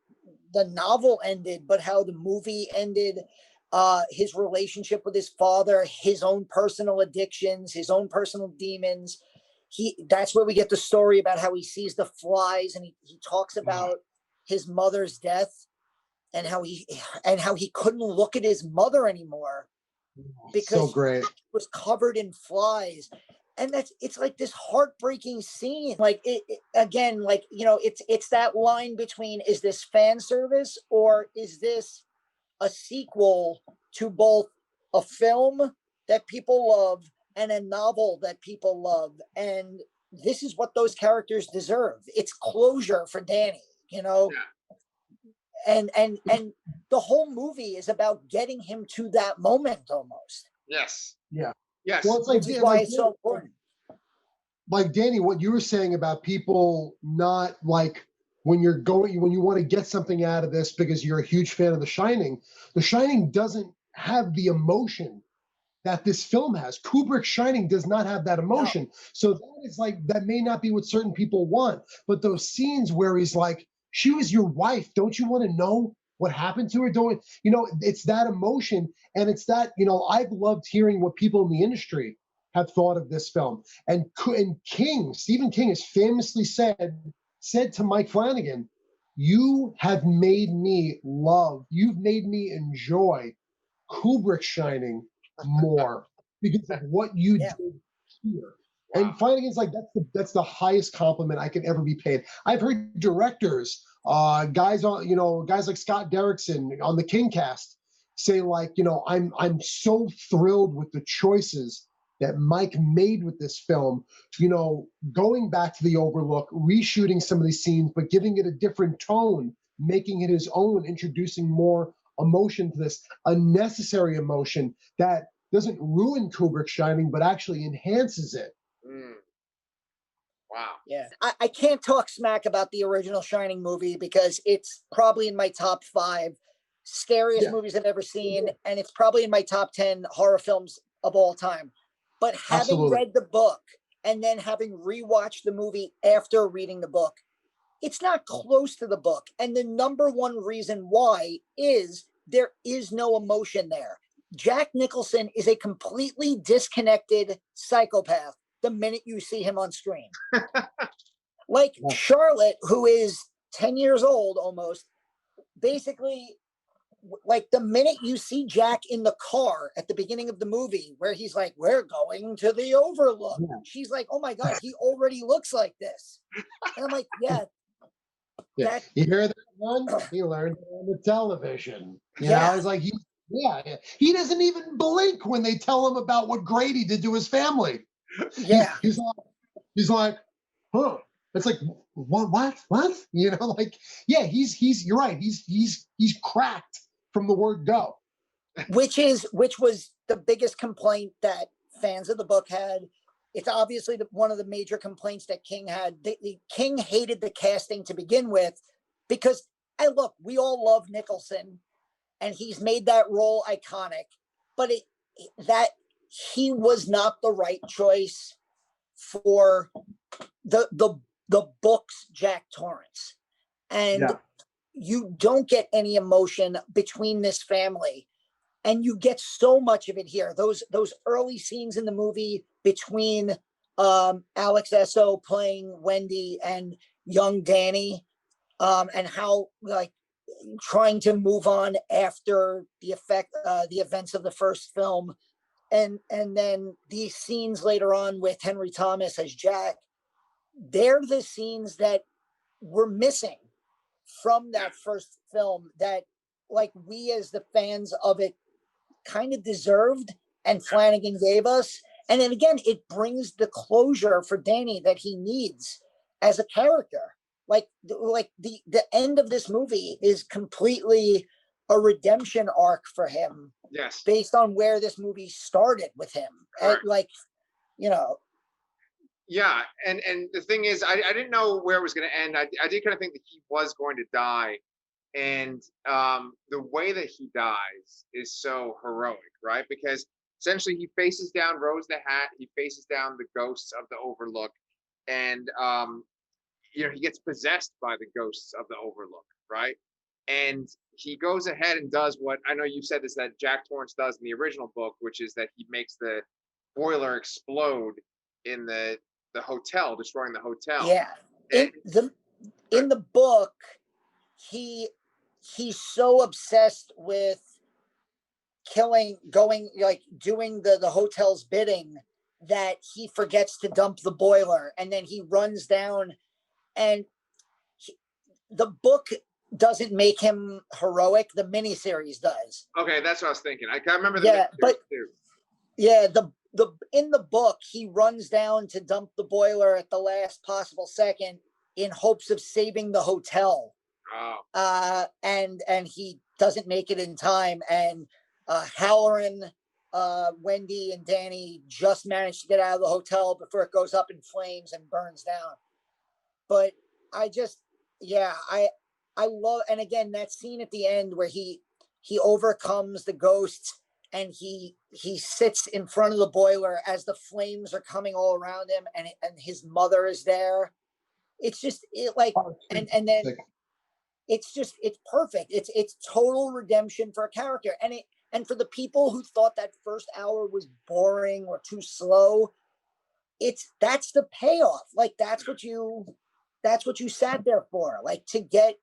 novel ended, but how the movie ended, his relationship with his father, his own personal addictions, his own personal demons. that's where we get the story about how he sees the flies, and he talks about his mother's death, and how he couldn't look at his mother anymore because So great. she was covered in flies. And it's like this heartbreaking scene. Like again, like, you know, it's that line between, is this fan service or is this a sequel to both a film that people love and a novel that people love? And this is what those characters deserve. It's closure for Danny, you know. Yeah. And the whole movie is about getting him to that moment almost. Yes. Yeah. Yes. Well, it's like, Which is why it's so important. Like Danny, what you were saying about people not like when you want to get something out of this because you're a huge fan of The Shining doesn't have the emotion that this film has. Kubrick's Shining does not have that emotion. No. So that is like, that may not be what certain people want, but those scenes where he's like, she was your wife. Don't you want to know what happened to her? Don't, you know, it's that emotion. And it's that, you know, I've loved hearing what people in the industry have thought of this film. And Stephen King has famously said to Mike Flanagan, you've made me enjoy Kubrick's Shining more because of what you did here. Wow. And Flanagan's like, that's the highest compliment I can ever be paid. I've heard directors, guys like Scott Derrickson on the King cast say, like, you know, I'm so thrilled with the choices that Mike made with this film, you know, going back to the Overlook, reshooting some of these scenes, but giving it a different tone, making it his own, introducing more emotion to this, a necessary emotion that doesn't ruin Kubrick's Shining, but actually enhances it. Mm. Wow. Yeah. I can't talk smack about the original Shining movie because it's probably in my top 5 scariest movies I've ever seen. And it's probably in my top 10 horror films of all time. But having read the book and then having rewatched the movie after reading the book, it's not close to the book. And the number one reason why is there is no emotion there. Jack Nicholson is a completely disconnected psychopath the minute you see him on screen. Like Charlotte, who is 10 years old almost, basically, like the minute you see Jack in the car at the beginning of the movie where he's like, we're going to the Overlook. Yeah. She's like, oh my God, he already looks like this. And I'm like, yeah. You hear that one? He learned on the television. You know, it's like, he doesn't even blink when they tell him about what Grady did to his family. Yeah. He's like, huh. It's like, what? You know, like, yeah, you're right. He's cracked from the word go. Which was the biggest complaint that fans of the book had. It's obviously one of the major complaints that King had. King hated the casting to begin with because, and look, we all love Nicholson and he's made that role iconic, but that he was not the right choice for the book's Jack Torrance. And you don't get any emotion between this family. And you get so much of it here. Those early scenes in the movie between Alex Esso playing Wendy and young Danny, and how like trying to move on after the events of the first film, and then these scenes later on with Henry Thomas as Jack. They're the scenes that we're missing from that first film that, like, we as the fans of it kind of deserved and Flanagan gave us. And then again, it brings the closure for Danny that he needs as a character. Like the end of this movie is completely a redemption arc for him. Yes. Based on where this movie started with him. And, like, you know. Yeah, and the thing is, I didn't know where it was going to end. I did kind of think that he was going to die. And the way that he dies is so heroic, right? Because essentially he faces down Rose the Hat, he faces down the ghosts of the Overlook, and you know, he gets possessed by the ghosts of the Overlook, right? And he goes ahead and does what I know you said this that Jack Torrance does in the original book, which is that he makes the boiler explode in the the hotel, destroying the hotel. Yeah. And, In the book, he's so obsessed with doing the hotel's bidding that he forgets to dump the boiler, and then he runs down, and the book doesn't make him heroic. The miniseries does. okay, that's what I was thinking. I remember the Yeah, but too. yeah, the in the book he runs down to dump the boiler at the last possible second in hopes of saving the hotel. Oh. And he doesn't make it in time, and Halloran, Wendy, and Danny just manage to get out of the hotel before it goes up in flames and burns down. But I just, yeah, I love, and again, that scene at the end where he overcomes the ghosts and he sits in front of the boiler as the flames are coming all around him, and his mother is there. It's just and then it's perfect. It's total redemption for a character, and for the people who thought that first hour was boring or too slow, that's the payoff. Like that's what you sat there for. Like to get,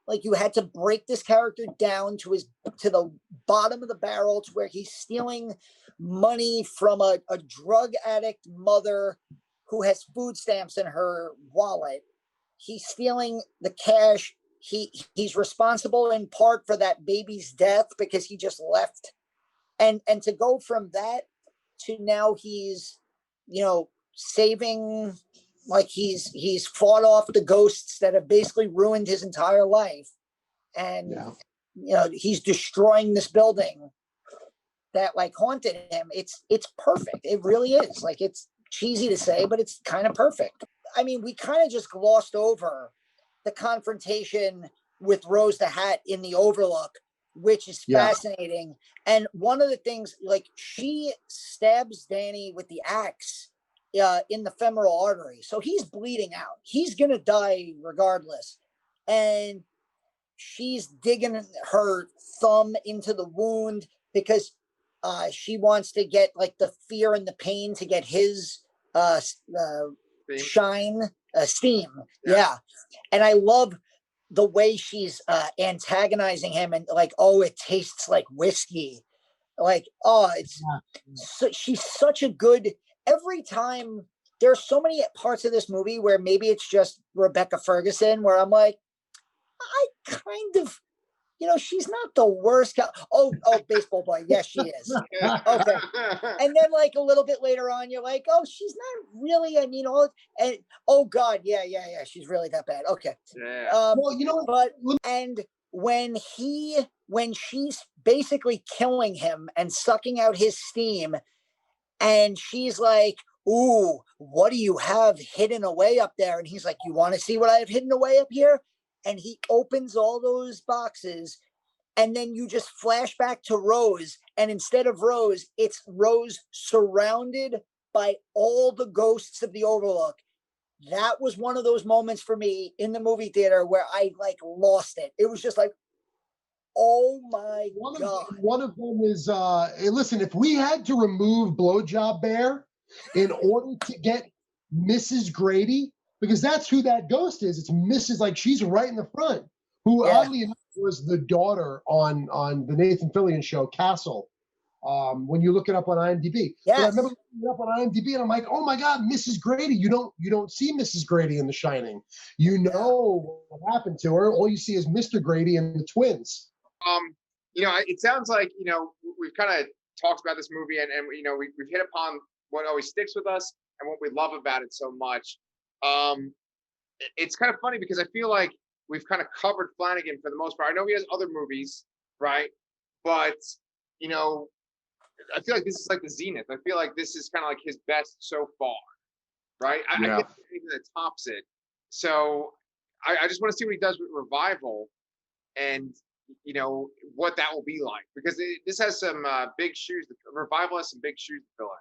like you had to break this character down to the bottom of the barrel, to where he's stealing money from a drug addict mother who has food stamps in her wallet. He's stealing the cash. He's responsible in part for that baby's death because he just left. And to go from that to now he's, saving, like he's fought off the ghosts that have basically ruined his entire life. And, he's destroying this building that like haunted him. It's perfect. It really is. Like, it's cheesy to say, but it's kind of perfect. I mean, we kind of just glossed over the confrontation with Rose the Hat in the Overlook, which is fascinating. And one of the things, like, she stabs Danny with the axe in the femoral artery. So he's bleeding out. He's going to die regardless. And she's digging her thumb into the wound because she wants to get like the fear and the pain to get his steam. Yeah. And I love the way she's antagonizing him and like, oh, it tastes like whiskey. Like, oh, she's such a good, every time. There's so many parts of this movie where maybe it's just Rebecca Ferguson where I'm like, I kind of, she's not the worst. Oh, baseball boy. Yes, she is. Okay. And then like a little bit later on, you're like, oh, she's not really, and oh God. Yeah. She's really that bad. Okay. Yeah. But, and when she's basically killing him and sucking out his steam, and she's like, ooh, what do you have hidden away up there? And he's like, you want to see what I have hidden away up here? And he opens all those boxes, and then you just flash back to Rose, and instead of Rose, it's Rose surrounded by all the ghosts of the Overlook. That was one of those moments for me in the movie theater where I like lost it. It was just like, oh my God. One of them is, hey, listen, if we had to remove Blowjob Bear in order to get Mrs. Grady, because that's who that ghost is. It's Mrs. Like, she's right in the front, who oddly enough was the daughter on the Nathan Fillion show, Castle. When you look it up on IMDb. Yes. But I remember looking it up on IMDb and I'm like, oh my God, Mrs. Grady. You don't see Mrs. Grady in The Shining. You know what happened to her. All you see is Mr. Grady and the twins. It sounds like, we've kind of talked about this movie and we've hit upon what always sticks with us and what we love about it so much. It's kind of funny because I feel like we've kind of covered Flanagan for the most part. I know he has other movies, right? But, I feel like this is like the zenith. I feel like this is kind of like his best so far, right? I can't think of anything that tops it. So I just want to see what he does with Revival and, what that will be like. Because this has some big shoes. Revival has some big shoes to fill in.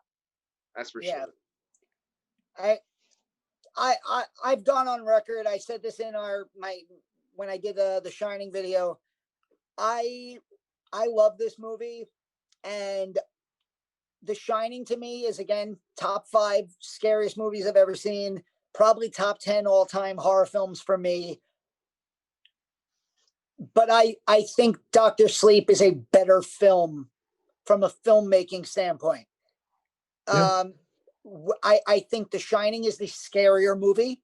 That's for sure. I've gone on record. I said this in when I did the Shining video. I love this movie, and The Shining to me is, again, top 5 scariest movies I've ever seen. Probably top 10 all-time horror films for me. But I think Dr. Sleep is a better film from a filmmaking standpoint. Yeah. I think The Shining is the scarier movie,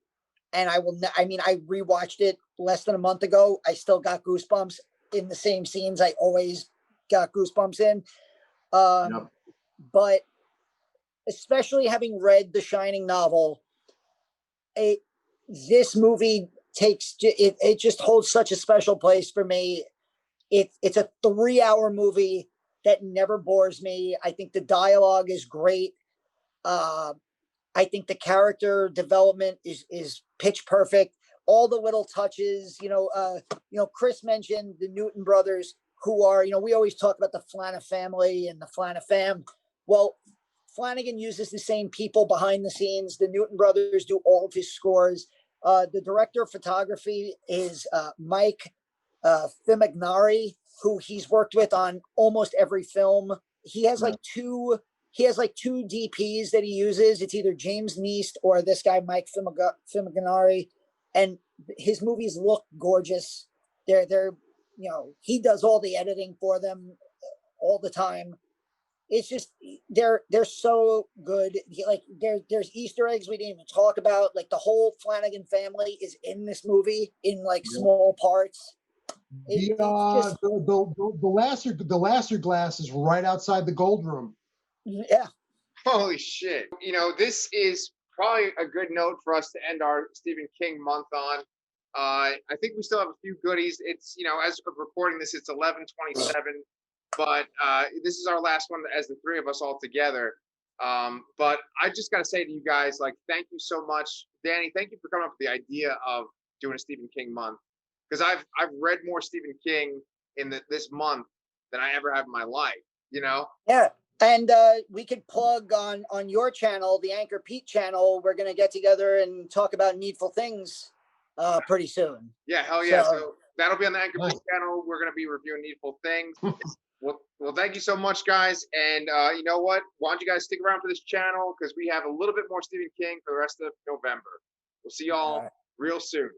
and I rewatched it less than a month ago. I still got goosebumps in the same scenes I always got goosebumps in. Yep. But especially having read the Shining novel, this movie it just holds such a special place for me. It's a 3-hour movie that never bores me. I think the dialogue is great. I think the character development is pitch perfect. All the little touches, Chris mentioned the Newton brothers, who are, we always talk about the Flanagan family and the Flanagan fam. Well, Flanagan uses the same people behind the scenes. The Newton brothers do all of his scores. The director of photography is Mike Flanagan, who he's worked with on almost every film. He has like two DPs that he uses. It's either James Neist or this guy, Mike Flanagan, and his movies look gorgeous. They're he does all the editing for them all the time. It's just they're so good. There's Easter eggs we didn't even talk about. Like the whole Flanagan family is in this movie in like small parts. The Lasser glass is right outside the gold room. Yeah. Holy shit. This is probably a good note for us to end our Stephen King month on. I think we still have a few goodies. It's, as of recording this, it's 11:27, but this is our last one as the three of us all together. But I just got to say to you guys, thank you so much. Danny, thank you for coming up with the idea of doing a Stephen King month. Because I've read more Stephen King in this month than I ever have in my life, Yeah. And we could plug on your channel, the Anchor Pete channel. We're going to get together and talk about Needful Things pretty soon. Yeah, hell yeah. So that'll be on the Anchor Pete channel. We're going to be reviewing Needful Things. Well, thank you so much, guys. And you know what? Why don't you guys stick around for this channel? Because we have a little bit more Stephen King for the rest of November. We'll see y'all real soon.